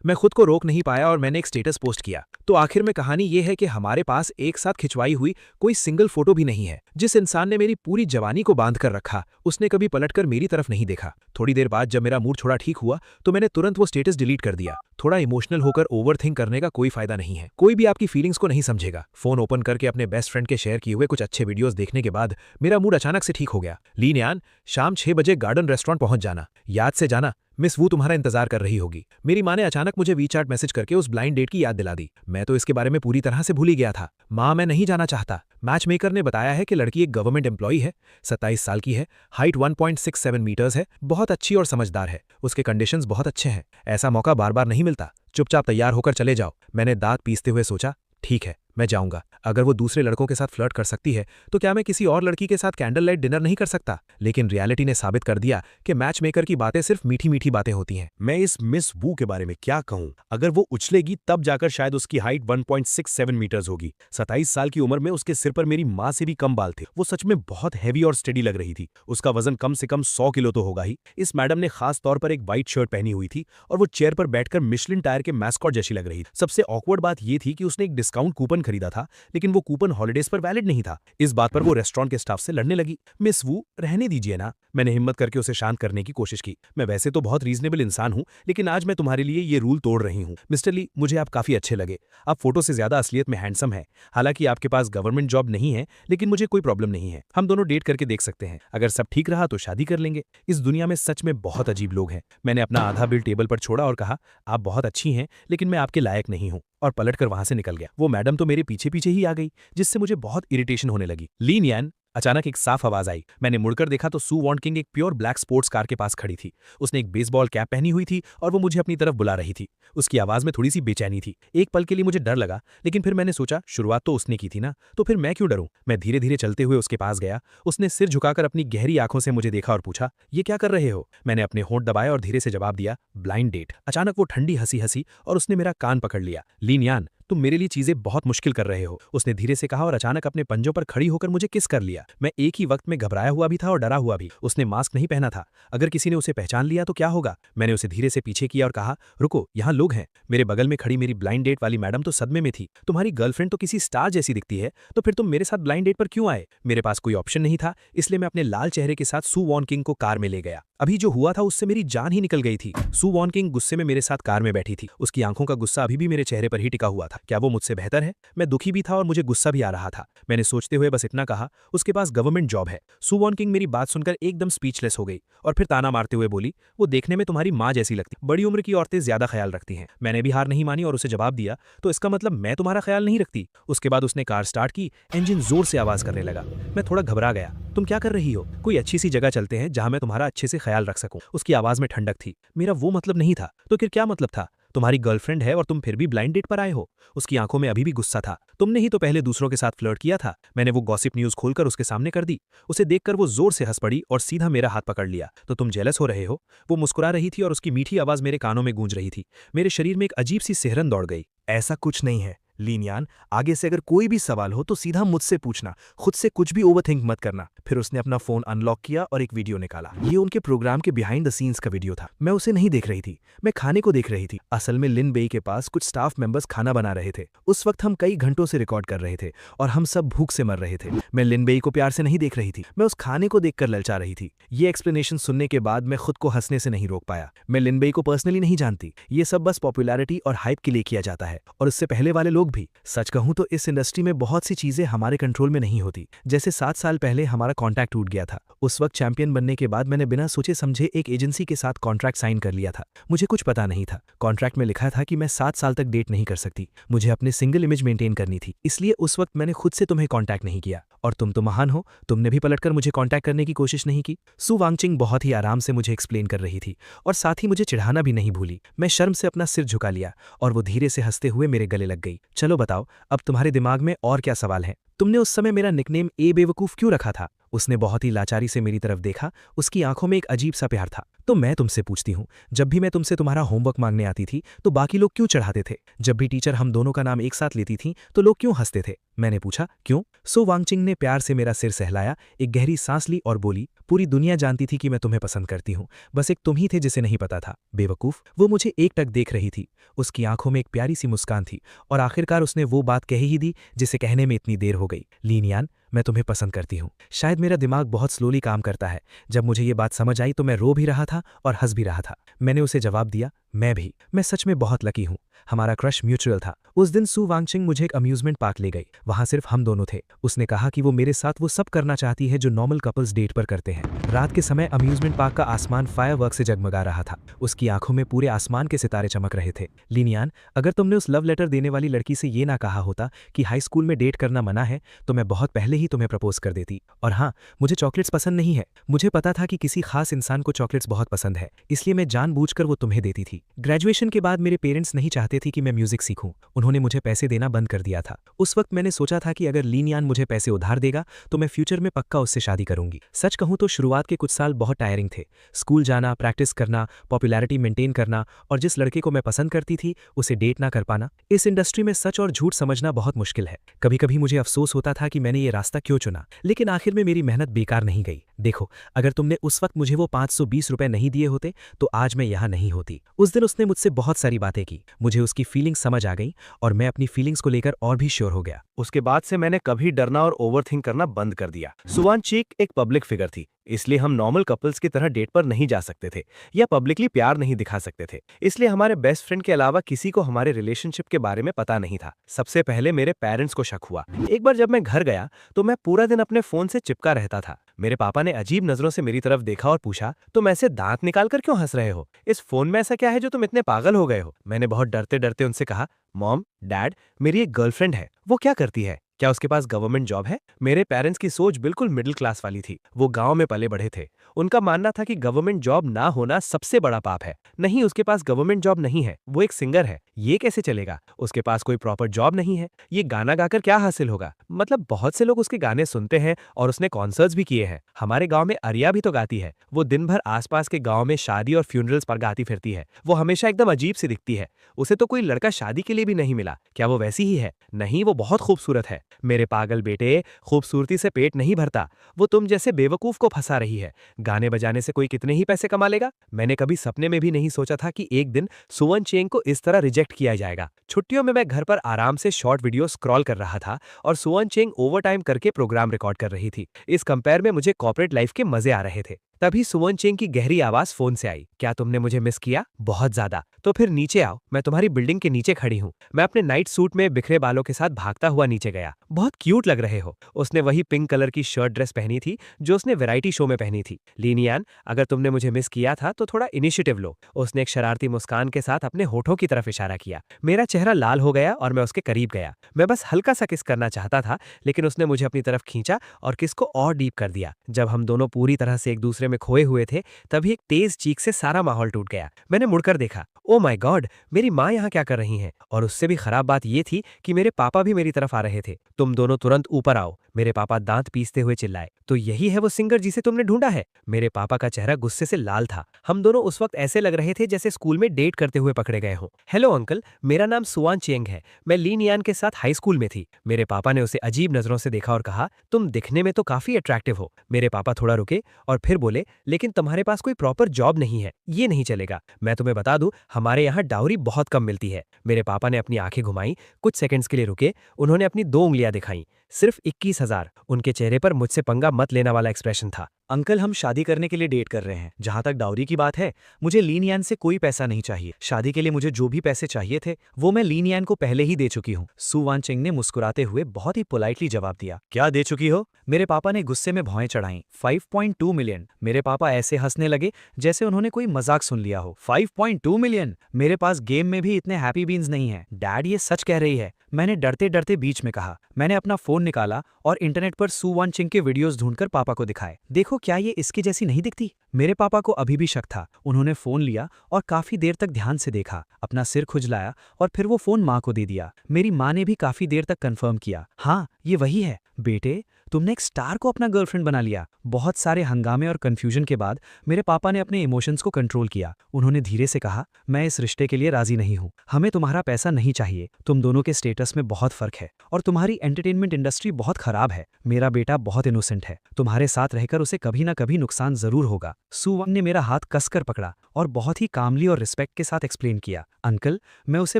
मैं खुद को रोक नहीं पाया और मैंने एक स्टेटस पोस्ट किया। तो आखिर में कहानी ये है कि हमारे पास एक साथ खिंचवाई हुई कोई सिंगल फोटो भी नहीं है। जिस इंसान ने मेरी पूरी जवानी को बांध कर रखा, उसने कभी पलटकर मेरी तरफ नहीं देखा। थोड़ी देर बाद जब मेरा मूड थोड़ा ठीक हुआ तो मैंने तुरंत वो स्टेटस डिलीट कर दिया। थोड़ा इमोशनल होकर ओवरथिंक करने का कोई फायदा नहीं है। कोई भी आपकी फीलिंग्स को नहीं समझेगा। फोन ओपन करके अपने बेस्ट फ्रेंड के शेयर किए हुए कुछ अच्छे वीडियोस देखने के बाद मेरा मूड अचानक से ठीक हो गया। लीनियान, शाम 6 बजे गार्डन रेस्टोरेंट पहुंच जाना, याद से जाना, मिस वू तुम्हारा इंतजार कर रही होगी। मेरी माँ ने अचानक मुझे वीचैट मैसेज करके उस ब्लाइंड डेट की याद दिला दी। मैं तो इसके बारे में पूरी तरह से भूल ही गया था। माँ, मैं नहीं जाना चाहता। मैच मेकर ने बताया है कि लड़की एक गवर्नमेंट एम्प्लॉई है, 27 साल की है, हाइट 1.67 मीटर्स है, बहुत अच्छी और समझदार है, उसके कंडीशंस बहुत अच्छे हैं। ऐसा मौका बार बार नहीं मिलता। चुपचाप तैयार होकर चले जाओ। मैंने दांत पीसते हुए सोचा, ठीक है, मैं जाऊंगा। अगर वो दूसरे लड़कों के साथ फ्लर्ट कर सकती है तो क्या मैं किसी और लड़की के साथ कैंडल लाइट डिनर नहीं कर सकता? लेकिन रियलिटी ने साबित कर दिया कि मैच मेकर की बातें सिर्फ मीठी मीठी बातें होती हैं। मैं इस मिस वू के बारे में क्या कहूं? अगर वो उछलेगी तब जाकर शायद उसकी हाइट 1.67 मीटर्स होगी। 27 साल की उम्र में उसके सिर पर मेरी माँ से भी कम बाल थे। वो सच में बहुत हैवी और स्टेडी लग रही थी। उसका वजन कम से कम 100 किलो तो होगा ही। इस मैडम ने खास तौर पर एक व्हाइट शर्ट पहनी हुई थी और वो चेयर पर बैठकर मिशलिन टायर के मैस्कॉट जैसी लग रही थी। सबसे ऑकवर्ड बात यह थी कि उसने एक डिस्काउंट कूपन खरीदा था, लेकिन वो कूपन हॉलिडेज पर वैलिड नहीं था। इस बात पर वो रेस्टोरेंट के स्टाफ से लड़ने लगी। मिस वू, रहने दीजिए ना। मैंने हिम्मत करके उसे शांत करने की कोशिश की। मैं वैसे तो बहुत रीजनेबल इंसान हूं, लेकिन आज मैं तुम्हारे लिए ये रूल तोड़ रही हूं। मिस्टर ली, मुझे आप काफी अच्छे लगे। आप फोटो से ज्यादा असलियत में हैंडसम है। हालांकि आपके पास गवर्नमेंट जॉब नहीं है, लेकिन मुझे कोई प्रॉब्लम नहीं है। हम दोनों डेट करके देख सकते हैं। अगर सब ठीक रहा तो शादी कर लेंगे। इस दुनिया में सच में बहुत अजीब लोग हैं। मैंने अपना आधा बिल टेबल पर छोड़ा और कहा, आप बहुत अच्छी हैं, लेकिन मैं आपके लायक नहीं हूं, और पलटकर वहां से निकल गया। वो मैडम तो मेरे पीछे पीछे ही आ गई, जिससे मुझे बहुत इरिटेशन होने लगी। लीनियन, अचानक एक साफ आवाज आई। मैंने मुड़कर देखा तो सू वॉन किंग एक प्योर ब्लैक स्पोर्ट्स कार के पास खड़ी थी। उसने एक बेसबॉल कैप पहनी हुई थी और वो मुझे अपनी तरफ बुला रही थी। उसकी आवाज में थोड़ी सी बेचैनी थी। एक पल के लिए मुझे डर लगा, लेकिन फिर मैंने सोचा शुरुआत तो उसने की थी ना, तो फिर मैं क्यों डरूं। मैं धीरे धीरे चलते हुए उसके पास गया। उसने सिर झुकाकर अपनी गहरी आंखों से मुझे देखा और पूछा, ये क्या कर रहे हो? मैंने अपने होंठ दबाए और धीरे से जवाब दिया, ब्लाइंड डेट। अचानक वो ठंडी हंसी हंसी और उसने मेरा कान पकड़ लिया। लीनियान, तुम मेरे लिए चीजें बहुत मुश्किल कर रहे हो, उसने धीरे से कहा और अचानक अपने पंजों पर खड़ी होकर मुझे किस कर लिया। मैं एक ही वक्त में घबराया हुआ भी था और डरा हुआ भी। उसने मास्क नहीं पहना था। अगर किसी ने उसे पहचान लिया तो क्या होगा? मैंने उसे धीरे से पीछे किया और कहा, रुको, यहाँ लोग हैं। मेरे बगल में खड़ी मेरी ब्लाइंड डेट वाली मैडम तो सदमे में थी। तुम्हारी गर्लफ्रेंड तो किसी स्टार जैसी दिखती है, तो फिर तुम मेरे साथ ब्लाइंड डेट पर क्यों आए? मेरे पास कोई ऑप्शन नहीं था, इसलिए मैं अपने लाल चेहरे के साथ सू वॉन किंग को कार में ले गया। अभी जो हुआ था उससे मेरी जान ही निकल गई थी। सू वॉन किंग गुस्से में मेरे साथ कार में बैठी थी। उसकी आंखों का गुस्सा अभी भी मेरे चेहरे पर ही टिका हुआ था। क्या वो मुझसे बेहतर है? मैं दुखी भी था और मुझे गुस्सा भी आ रहा था। मैंने सोचते हुए बस इतना कहा, उसके पास गवर्नमेंट जॉब है। सू वॉन किंग मेरी बात सुनकर एकदम स्पीचलेस हो गई और फिर ताना मारते हुए बोली, वो देखने में तुम्हारी माँ जैसी लगती। बड़ी उम्र की औरतें ज्यादा ख्याल रखती हैं। मैंने भी हार नहीं मानी और उसे जवाब दिया, तो इसका मतलब मैं तुम्हारा ख्याल नहीं रखती? उसके बाद उसने कार स्टार्ट की। इंजन जोर से आवाज करने लगा। मैं थोड़ा घबरा गया। तुम क्या कर रही हो? कोई अच्छी सी जगह चलते हैं जहां मैं तुम्हारा अच्छे से ख्याल रख सकूं। उसकी आवाज में ठंडक थी। मेरा वो मतलब नहीं था। तो फिर क्या मतलब था? तुम्हारी गर्लफ्रेंड है और तुम फिर भी ब्लाइंड डेट पर आए हो। उसकी आंखों में अभी भी गुस्सा था। तुमने ही तो पहले दूसरों के साथ फ्लर्ट किया था। मैंने वो गॉसिप न्यूज खोलकर उसके सामने कर दी। उसे देखकर वो जोर से हंस पड़ी और सीधा मेरा हाथ पकड़ लिया। तो तुम जेलस हो रहे हो? वो मुस्कुरा रही थी और उसकी मीठी आवाज मेरे कानों में गूंज रही थी। मेरे शरीर में एक अजीब सी सिहरन दौड़ गई। ऐसा कुछ नहीं है लीनियान, आगे से अगर कोई भी सवाल हो तो सीधा मुझसे पूछना, खुद से कुछ भी ओवरथिंक मत करना। फिर उसने अपना फोन अनलॉक किया और एक वीडियो निकाला। ये उनके प्रोग्राम के बिहाइंड द सीन्स का वीडियो था। मैं उसे नहीं देख रही थी, मैं खाने को देख रही थी। असल में लिन बेई के पास कुछ स्टाफ मेंबर्स खाना बना रहे थे। उस वक्त हम कई घंटों से रिकॉर्ड कर रहे थे और हम सब भूख से मर रहे थे। मैं लिन बेई को प्यार से नहीं देख रही थी, मैं उस खाने को देखकर ललचा रही थी। ये एक्सप्लेनेशन सुनने के बाद मैं खुद को हंसने से नहीं रोक पाया। मैं लिन बेई को पर्सनली नहीं जानती। ये सब बस पॉपुलैरिटी और हाइप के लिए किया जाता है, और उससे पहले वाले लोग भी। सच कहूं तो इस इंडस्ट्री में बहुत सी चीजें हमारे कंट्रोल में नहीं होती। जैसे 7 साल पहले हमारा कॉन्ट्रैक्ट टूट गया था। उस वक्त चैंपियन बनने के बाद मैंने बिना सोचे समझे एक एजेंसी के साथ कॉन्ट्रैक्ट साइन कर लिया था। मुझे कुछ पता नहीं था। कॉन्ट्रैक्ट में लिखा था कि मैं 7 साल तक डेट नहीं कर सकती। मुझे अपने सिंगल इमेज मेंटेन करनी थी, इसलिए उस वक्त मैंने खुद से तुम्हें कॉन्टैक्ट नहीं किया। और तुम तो महान हो, तुमने भी पलटकर मुझे कॉन्टैक्ट करने की कोशिश नहीं की। सू वांगचिंग बहुत ही आराम से मुझे एक्सप्लेन कर रही थी और साथ ही मुझे चिढ़ाना भी नहीं भूली। मैं शर्म से अपना सिर झुका लिया और वो धीरे से हंसते हुए मेरे गले लग गई। चलो बताओ, अब तुम्हारे दिमाग में और क्या सवाल है? तुमने उस समय मेरा निकनेम ए बेवकूफ क्यों रखा था? उसने बहुत ही लाचारी से मेरी तरफ देखा। उसकी आंखों में एक अजीब सा प्यार था। तो मैं तुमसे पूछती हूँ, जब भी मैं तुमसे तुम्हारा होमवर्क मांगने आती थी तो बाकी लोग क्यों चढ़ाते थे? जब भी टीचर हम दोनों का नाम एक साथ लेती थी तो लोग क्यों हंसते थे? मैंने पूछा, क्यों? सो वांगचिंग ने प्यार से मेरा सिर सहलाया, एक गहरी सांस ली और बोली, पूरी दुनिया जानती थी कि मैं तुम्हें पसंद करती हूँ, बस एक तुम ही थे जिसे नहीं पता था। बेवकूफ। वो मुझे एकटक देख रही थी। उसकी आंखों में एक प्यारी सी मुस्कान थी और आखिरकार उसने वो बात कह ही दी जिसे कहने में इतनी देर हो गई। लीनियान, मैं तुम्हें पसंद करती हूँ। शायद मेरा दिमाग बहुत स्लोली काम करता है। जब मुझे ये बात समझ आई तो मैं रो भी रहा था और हंस भी रहा था। मैंने उसे जवाब दिया, मैं भी। मैं सच में बहुत लकी हूँ। हमारा क्रश म्यूचुअल था। उस दिन सू वांगचिंग मुझे एक अम्यूजमेंट पार्क ले गई। वहां सिर्फ हम दोनों थे। उसने कहा कि वो मेरे साथ वो सब करना चाहती है जो नॉर्मल कपल्स डेट पर करते हैं। रात के समय अम्यूजमेंट पार्क का आसमान फायरवर्क से जगमगा रहा था। उसकी आंखों में पूरे आसमान के सितारे चमक रहे थे। लीनियान, अगर तुमने उस लव लेटर देने वाली लड़की से ये ना कहा होता कि हाई स्कूल में डेट करना मना है तो मैं बहुत पहले ही तुम्हें प्रपोज कर देती। और हाँ, मुझे चॉकलेट्स पसंद नहीं है। मुझे पता था कि किसी खास इंसान को चॉकलेट्स बहुत पसंद है, इसलिए मैं जानबूझकर वो तुम्हें देती थी। ग्रेजुएशन के बाद मेरे पेरेंट्स नहीं चाहते थे कि मैं म्यूजिक सीखूं। उन्होंने मुझे पैसे देना बंद कर दिया था। उस वक्त मैंने सोचा था कि अगर लीनियान मुझे पैसे उधार देगा तो मैं फ्यूचर में पक्का उससे शादी करूंगी। सच कहूं तो शुरुआत के कुछ साल बहुत टायरिंग थे। स्कूल जाना, प्रैक्टिस करना, पॉपुलैरिटी मेंटेन करना और जिस लड़के को मैं पसंद करती थी उसे डेट ना कर पाना। इस इंडस्ट्री में सच और झूठ समझना बहुत मुश्किल है। कभी कभी मुझे अफसोस होता था कि मैंने ये रास्ता क्यों चुना, लेकिन आखिर में मेरी मेहनत बेकार नहीं गई। देखो, अगर तुमने उस वक्त मुझे वो 520 रुपए नहीं दिए होते तो आज मैं यहाँ नहीं होती। उस दिन उसने मुझसे बहुत सारी बातें की। मुझे उसकी फीलिंग्स समझ आ गई और मैं अपनी फीलिंग्स को लेकर और भी श्योर हो गया। उसके बाद से मैंने कभी डरना और ओवरथिंक करना बंद कर दिया। सुवान चीक एक पब्लिक फिगर थी, इसलिए हम नॉर्मल कपल्स की तरह डेट पर नहीं जा सकते थे या पब्लिकली प्यार नहीं दिखा सकते थे। इसलिए हमारे बेस्ट फ्रेंड के अलावा किसी को हमारे रिलेशनशिप के बारे में पता नहीं था। सबसे पहले मेरे पेरेंट्स को शक हुआ। एक बार जब मैं घर गया तो मैं पूरा दिन अपने फोन से चिपका रहता था। मेरे पापा ने अजीब नजरों से मेरी तरफ देखा और पूछा, तुम ऐसे दांत निकाल कर क्यों हंस रहे हो? इस फोन में ऐसा क्या है जो तुम इतने पागल हो गए हो? मैंने बहुत डरते डरते उनसे कहा, मॉम, डैड, मेरी एक गर्लफ्रेंड है। वो क्या करती है? क्या उसके पास गवर्नमेंट जॉब है? मेरे पेरेंट्स की सोच बिल्कुल मिडिल क्लास वाली थी। वो गांव में पले बढ़े थे। उनका मानना था कि गवर्नमेंट जॉब ना होना सबसे बड़ा पाप है। नहीं, उसके पास गवर्नमेंट जॉब नहीं है, वो एक सिंगर है। ये कैसे चलेगा? उसके पास कोई प्रॉपर जॉब नहीं है, ये गाना गाकर क्या हासिल होगा? मतलब बहुत से लोग उसके गाने सुनते हैं और उसने कॉन्सर्ट्स भी किए हैं। हमारे गांव में अरिया भी तो गाती है। वो दिन भर आसपास के गांव में शादी और फ्यूनरल्स पर गाती फिरती है। वो हमेशा एकदम अजीब सी दिखती है। उसे तो कोई लड़का शादी के लिए भी नहीं मिला। क्या वो वैसी ही है? नहीं, वो बहुत खूबसूरत है। मेरे पागल बेटे, खूबसूरती से पेट नहीं भरता। वो तुम जैसे बेवकूफ को फंसा रही है। गाने बजाने से कोई कितने ही पैसे कमा लेगा? मैंने कभी सपने में भी नहीं सोचा था कि एक दिन सुवन चेंग को इस तरह रिजेक्ट किया जाएगा। छुट्टियों में मैं घर पर आराम से शॉर्ट वीडियो स्क्रॉल कर रहा था और सुवन चेंग ओवरटाइम करके प्रोग्राम रिकॉर्ड कर रही थी। इस कंपेयर में मुझे कॉर्पोरेट लाइफ के मजे आ रहे थे। तभी सुवन चेंग की गहरी आवाज फोन से आई, क्या तुमने मुझे मिस किया? बहुत ज्यादा। तो फिर नीचे आओ, मैं तुम्हारी बिल्डिंग के नीचे खड़ी हूँ। मैं अपने नाइट सूट में बिखरे बालों के साथ भागता हुआ नीचे गया। बहुत क्यूट लग रहे हो। उसने वही पिंक कलर की शर्ट ड्रेस पहनी थी जो उसने वैरायटी शो में पहनी थी। लीनियान, अगर तुमने मुझे मिस किया था तो थोड़ा इनिशिएटिव लो। उसने एक शरारती मुस्कान के साथ अपने होठों की तरफ इशारा किया। मेरा चेहरा लाल हो गया और मैं उसके करीब गया। मैं बस हल्का सा किस करना चाहता था, लेकिन उसने मुझे अपनी तरफ खींचा और किस को और डीप कर दिया। जब हम दोनों पूरी तरह से एक दूसरे में खोए हुए थे तभी एक तेज चीख से सारा माहौल टूट गया। मैंने मुड़कर देखा। ओ माय गॉड, मेरी माँ यहाँ क्या कर रही हैं? और उससे भी खराब बात यह थी कि मेरे पापा भी मेरी तरफ आ रहे थे। तुम दोनों तुरंत ऊपर आओ, मेरे पापा दांत पीसते हुए चिल्लाए। तो यही है वो सिंगर जिसे तुमने ढूंढा है? मेरे पापा का चेहरा गुस्से से लाल था। हम दोनों उस वक्त ऐसे लग रहे थे जैसे स्कूल में डेट करते हुए पकड़े गए हों। हेलो अंकल, मेरा नाम सुवान चेंग है। मैं लीनियान के साथ हाई स्कूल में थी। मेरे पापा ने उसे अजीब नजरों से देखा और कहा, तुम दिखने में तो काफी अट्रैक्टिव हो। मेरे पापा थोड़ा रुके और फिर बोले, लेकिन तुम्हारे पास कोई प्रॉपर जॉब नहीं है, ये नहीं चलेगा। मैं तुम्हें बता दूं, हमारे यहाँ डाउरी बहुत कम मिलती है। मेरे पापा ने अपनी आंखें घुमाई, कुछ सेकंड्स के लिए रुके। उन्होंने अपनी 2 उंगलियां दिखाई। सिर्फ 21,000। उनके चेहरे पर मुझसे पंगा मत लेना वाला एक्सप्रेशन था। अंकल, हम शादी करने के लिए डेट कर रहे हैं। जहां तक डाउरी की बात है, मुझे लीनियान से कोई पैसा नहीं चाहिए। शादी के लिए मुझे जो भी पैसे चाहिए थे वो मैं लीनियान को पहले ही दे चुकी हूँ। सू वान चिंग ने मुस्कुराते हुए बहुत ही पोलाइटली जवाब दिया। क्या दे चुकी हो? मेरे पापा ने गुस्से में भौएं चढ़ाई। 5.2 मिलियन। मेरे पापा ऐसे हंसने लगे जैसे उन्होंने कोई मजाक सुन लिया हो। 5.2 मिलियन? मेरे पास गेम में भी इतने हैप्पी बीन्स नहीं है। डैड, ये सच कह रही है? मैंने डरते डरते बीच में कहा। मैंने अपना फोन निकाला और इंटरनेट पर सू वान चिंग के वीडियोस ढूंढकर पापा को दिखाए। देखो, क्या ये इसकी जैसी नहीं दिखती? मेरे पापा को अभी भी शक था। उन्होंने फोन लिया और काफी देर तक ध्यान से देखा, अपना सिर खुजलाया और फिर वो फोन माँ को दे दिया। मेरी माँ ने भी काफी देर तक कंफर्म किया, हाँ ये वही है। बेटे, तुमने एक स्टार को अपना गर्लफ्रेंड बना लिया। बहुत सारे हंगामे और कंफ्यूजन के बाद मेरे पापा ने अपने इमोशंस को कंट्रोल किया। उन्होंने धीरे से कहा, मैं इस रिश्ते के लिए राजी नहीं हूँ। हमें तुम्हारा पैसा नहीं चाहिए। तुम दोनों के स्टेटस में बहुत फर्क है और तुम्हारी एंटरटेनमेंट इंडस्ट्री बहुत खराब है। मेरा बेटा बहुत इनोसेंट है। तुम्हारे साथ रहकर उसे कभी ना कभी नुकसान जरूर होगा। सुवंग ने मेरा हाथ कसकर पकड़ा और बहुत ही कामली और रिस्पेक्ट के साथ एक्सप्लेन किया, अंकल मैं उसे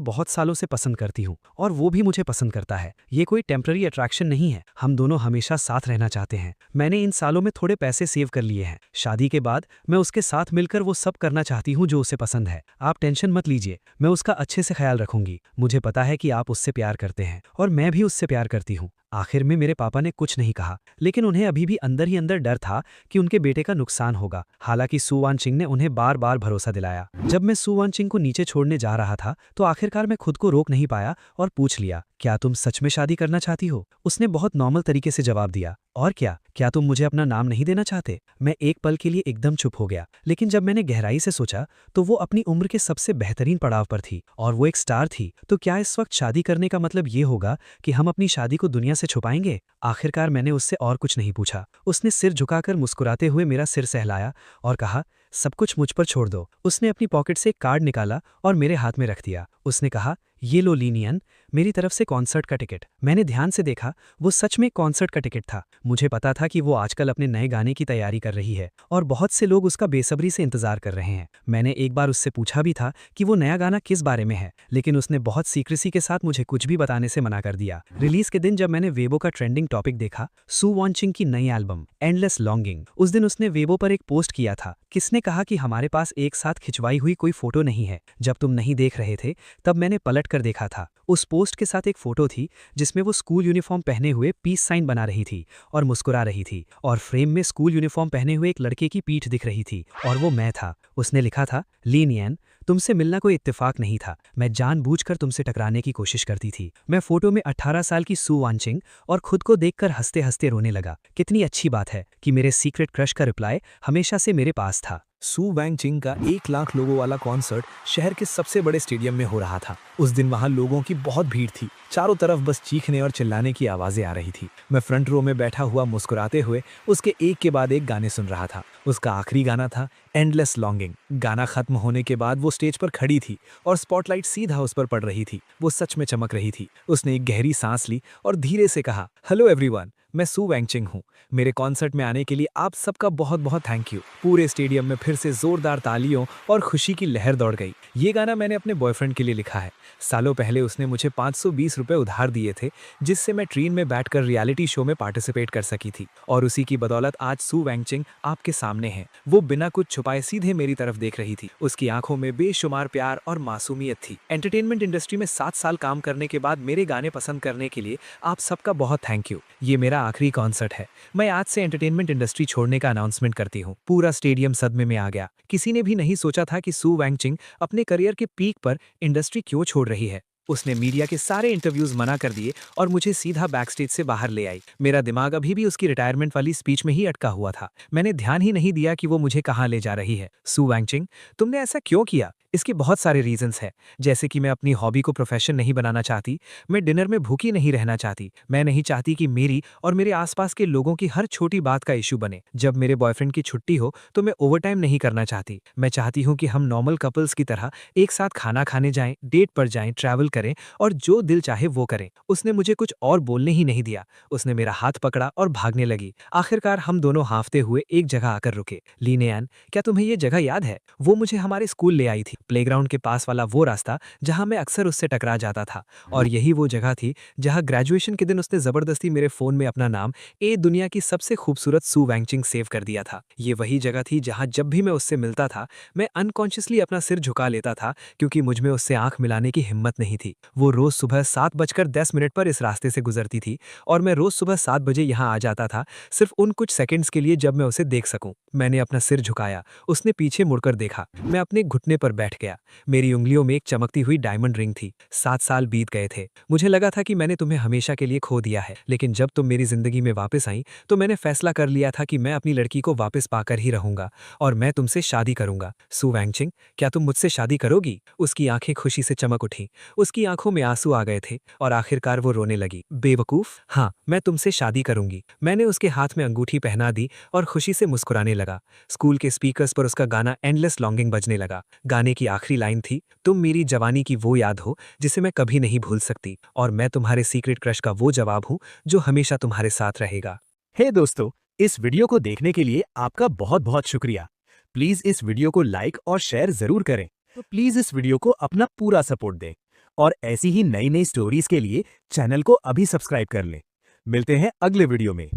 बहुत सालों से पसंद करती हूँ और वो भी मुझे पसंद करता है। ये कोई टेम्पररी अट्रैक्शन नहीं है। हम दोनों हमेशा साथ रहना चाहते हैं। मैंने इन सालों में थोड़े पैसे सेव कर लिए हैं। शादी के बाद मैं उसके साथ मिलकर वो सब करना चाहती हूँ जो उसे पसंद है। आप टेंशन मत लीजिए, मैं उसका अच्छे से ख्याल रखूंगी। मुझे पता है कि आप उससे प्यार करते हैं और मैं भी उससे प्यार करती हूँ। आखिर में मेरे पापा ने कुछ नहीं कहा, लेकिन उन्हें अभी भी अंदर ही अंदर डर था कि उनके बेटे का नुकसान होगा। हालांकि सु वानचिंग ने उन्हें बार बार भरोसा दिलाया। जब मैं सु वानचिंग को नीचे छोड़ने जा रहा था तो आखिरकार मैं खुद को रोक नहीं पाया और पूछ लिया, क्या तुम सच में शादी करना चाहती हो? उसने बहुत नॉर्मल तरीके से जवाब दिया, और क्या तुम मुझे अपना नाम नहीं देना चाहते? मैं एक पल के लिए एकदम चुप हो गया, लेकिन जब मैंने गहराई से सोचा तो वो अपनी उम्र के सबसे बेहतरीन पड़ाव पर थी और वो एक स्टार थी। तो क्या इस वक्त शादी करने का मतलब ये होगा कि हम अपनी शादी को दुनिया से छुपाएंगे? आखिरकार मैंने उससे और कुछ नहीं पूछा। उसने सिर झुकाकर मुस्कुराते हुए मेरा सिर सहलाया और कहा, सब कुछ मुझ पर छोड़ दो। उसने अपनी पॉकेट से एक कार्ड निकाला और मेरे हाथ में रख दिया। उसने कहा, ये लो लीनियन, मेरी तरफ से कॉन्सर्ट का टिकट। मैंने ध्यान से देखा, वो सच में कॉन्सर्ट का टिकट था। मुझे पता था कि वो आजकल अपने नए गाने की तैयारी कर रही है और बहुत से लोग उसका बेसब्री से इंतजार कर रहे हैं। मैंने एक बार उससे पूछा भी था कि वो नया गाना किस बारे में है, लेकिन उसने बहुत सीक्रेसी के साथ मुझे कुछ भी बताने से मना कर दिया। रिलीज के दिन जब मैंने वेबो का ट्रेंडिंग टॉपिक देखा, सु वानचिंग की नई एल्बम एंडलेस लॉन्गिंग, उस दिन उसने वेबो पर एक पोस्ट किया था। किसने कहा कि हमारे पास एक साथ खिंचवाई हुई कोई फोटो नहीं है? जब तुम नहीं देख रहे थे तब मैंने पलट कर देखा था। उस पोस्ट के साथ एक फोटो थी जिसमें वो स्कूल यूनिफॉर्म पहने हुए पीस साइन बना रही थी और मुस्कुरा रही थी, और फ्रेम में स्कूल यूनिफॉर्म पहने हुए एक लड़के की पीठ दिख रही थी और वो मैं था। उसने लिखा था, लीनियन, तुमसे मिलना कोई इत्तेफाक नहीं था। मैं जानबूझकर तुमसे टकराने की कोशिश करती थी। मैं फोटो में 18 साल की सु वानचिंग और खुद को देखकर हंसते हंसते रोने लगा। कितनी अच्छी बात है कि मेरे सीक्रेट क्रश का रिप्लाई हमेशा से मेरे पास था। सु वानचिंग का 1 लाख लोगों वाला कॉन्सर्ट शहर के सबसे बड़े स्टेडियम में हो रहा था। उस दिन वहां लोगों की बहुत भीड़ थी। चारों तरफ बस चीखने और चिल्लाने की आवाजें आ रही थी। मैं फ्रंट रो में बैठा हुआ मुस्कुराते हुए उसके एक के बाद एक गाने सुन रहा था। उसका आखिरी गाना था एंडलेस लॉन्गिंग। गाना खत्म होने के बाद वो स्टेज पर खड़ी थी और स्पॉटलाइट सीधा उस पर पड़ रही थी। वो सच में चमक रही थी। उसने एक गहरी सांस ली और धीरे से कहा, हेलो एवरीवन, मैं सु वानचिंग हूँ। मेरे कॉन्सर्ट में आने के लिए आप सबका बहुत बहुत थैंक यू। पूरे स्टेडियम में फिर से जोरदार तालियों और खुशी की लहर दौड़ गई। ये गाना मैंने अपने बॉयफ्रेंड के लिए लिखा है। सालों पहले उसने मुझे 520 रुपए उधार दिए थे, जिससे मैं ट्रेन में बैठकर रियलिटी शो में पार्टिसिपेट कर सकी थी, और उसी की बदौलत आज सु वानचिंग आपके सामने है। वो बिना कुछ छुपाए सीधे मेरी तरफ देख रही थी। उसकी आंखों में बेशुमार प्यार और मासूमियत थी। एंटरटेनमेंट इंडस्ट्री में 7 साल काम करने के बाद मेरे गाने पसंद करने के लिए आप सबका बहुत थैंक यू। ये मेरा आखिरी कॉन्सर्ट है। मैं आज से एंटरटेनमेंट इंडस्ट्री छोड़ने का अनाउंसमेंट करती हूँ। पूरा स्टेडियम सदमे में आ गया। किसी ने भी नहीं सोचा था कि सु वानचिंग अपने करियर के पीक पर इंडस्ट्री क्यों छोड़ रही है। उसने मीडिया के सारे इंटरव्यूज मना कर दिए और मुझे सीधा बैकस्टेज से बाहर ले आई। मेरा दिमाग अभी भी उसकी रिटायरमेंट वाली स्पीच में ही अटका हुआ था। मैंने ध्यान ही नहीं दिया कि वो मुझे कहाँ ले जा रही है। सु वानचिंग, तुमने ऐसा क्यों किया? इसके बहुत सारे रीजंस हैं, जैसे कि मैं अपनी हॉबी को प्रोफेशन नहीं बनाना चाहती। मैं डिनर में भूखी नहीं रहना चाहती। मैं नहीं चाहती कि मेरी और मेरे आसपास के लोगों की हर छोटी बात का इशू बने। जब मेरे बॉयफ्रेंड की छुट्टी हो तो मैं ओवरटाइम नहीं करना चाहती। मैं चाहती हूँ कि हम नॉर्मल कपल्स की तरह एक साथ खाना खाने जाएं, डेट पर जाएं, ट्रैवल करें और जो दिल चाहे वो करें। उसने मुझे कुछ और बोलने ही नहीं दिया। उसने मेरा हाथ पकड़ा और भागने लगी। आखिरकार हम दोनों हांफते हुए एक जगह आकर रुके। लीनियन, क्या तुम्हें ये जगह याद है? वो मुझे हमारे स्कूल ले आई थी। प्लेग्राउंड के पास वाला वो रास्ता जहां मैं अक्सर उससे टकरा जाता था। और यही वो जगह थी जहां ग्रेजुएशन के दिन उसने जबरदस्ती मेरे फोन में अपना नाम दुनिया की सबसे खूबसूरत सु वानचिंग सेव कर दिया था। ये वही जगह थी जहां जब भी मैं उससे मिलता था मैं अनकॉन्शियसली अपना सिर झुका लेता था, क्योंकि मुझ में उससे आंख मिलाने की हिम्मत नहीं थी। वो रोज सुबह 7:10 पर इस रास्ते से गुजरती थी और मैं रोज सुबह 7 बजे यहाँ आ जाता था, सिर्फ उन कुछ सेकंड्स के लिए जब मैं उसे देख सकूं। मैंने अपना सिर झुकाया। उसने पीछे मुड़कर देखा। मैं अपने घुटने पर बैठ बैठ गया। मेरी उंगलियों में एक चमकती हुई डायमंड रिंग थी। 7 साल बीत गए थे। मुझे लगा था कि मैंने तुम्हें हमेशा के लिए खो दिया है, लेकिन जब तुम मेरी जिंदगी में वापस आई तो मैंने फैसला कर लिया था कि मैं अपनी लड़की को वापस पाकर ही रहूंगा और मैं तुमसे शादी करूंगा। सु वैंगचिंग, क्या तुम मुझसे शादी करोगी? उसकी आंखें खुशी से चमक उठीं। उसकी आंखों में आंसू आ गए थे और आखिरकार वो रोने लगी। बेवकूफ, हाँ, मैं तुमसे शादी करूंगी। मैंने उसके हाथ में अंगूठी पहना दी और खुशी से मुस्कुराने लगा। स्कूल के स्पीकर्स पर उसका गाना एंडलेस लॉन्गिंग बजने लगा। गाने की आखिरी लाइन थी, तुम मेरी जवानी की वो याद हो जिसे मैं कभी नहीं भूल सकती, और मैं तुम्हारे सीक्रेट क्रश का वो जवाब हूँ जो हमेशा तुम्हारे साथ रहेगा। हे दोस्तों, इस वीडियो को देखने के लिए आपका बहुत बहुत शुक्रिया। प्लीज इस वीडियो को लाइक और शेयर जरूर करें। तो प्लीज इस वीडियो को अपना पूरा सपोर्ट दें और ऐसी ही नई नई स्टोरीज के लिए चैनल को अभी सब्सक्राइब कर लें। मिलते हैं अगले वीडियो में।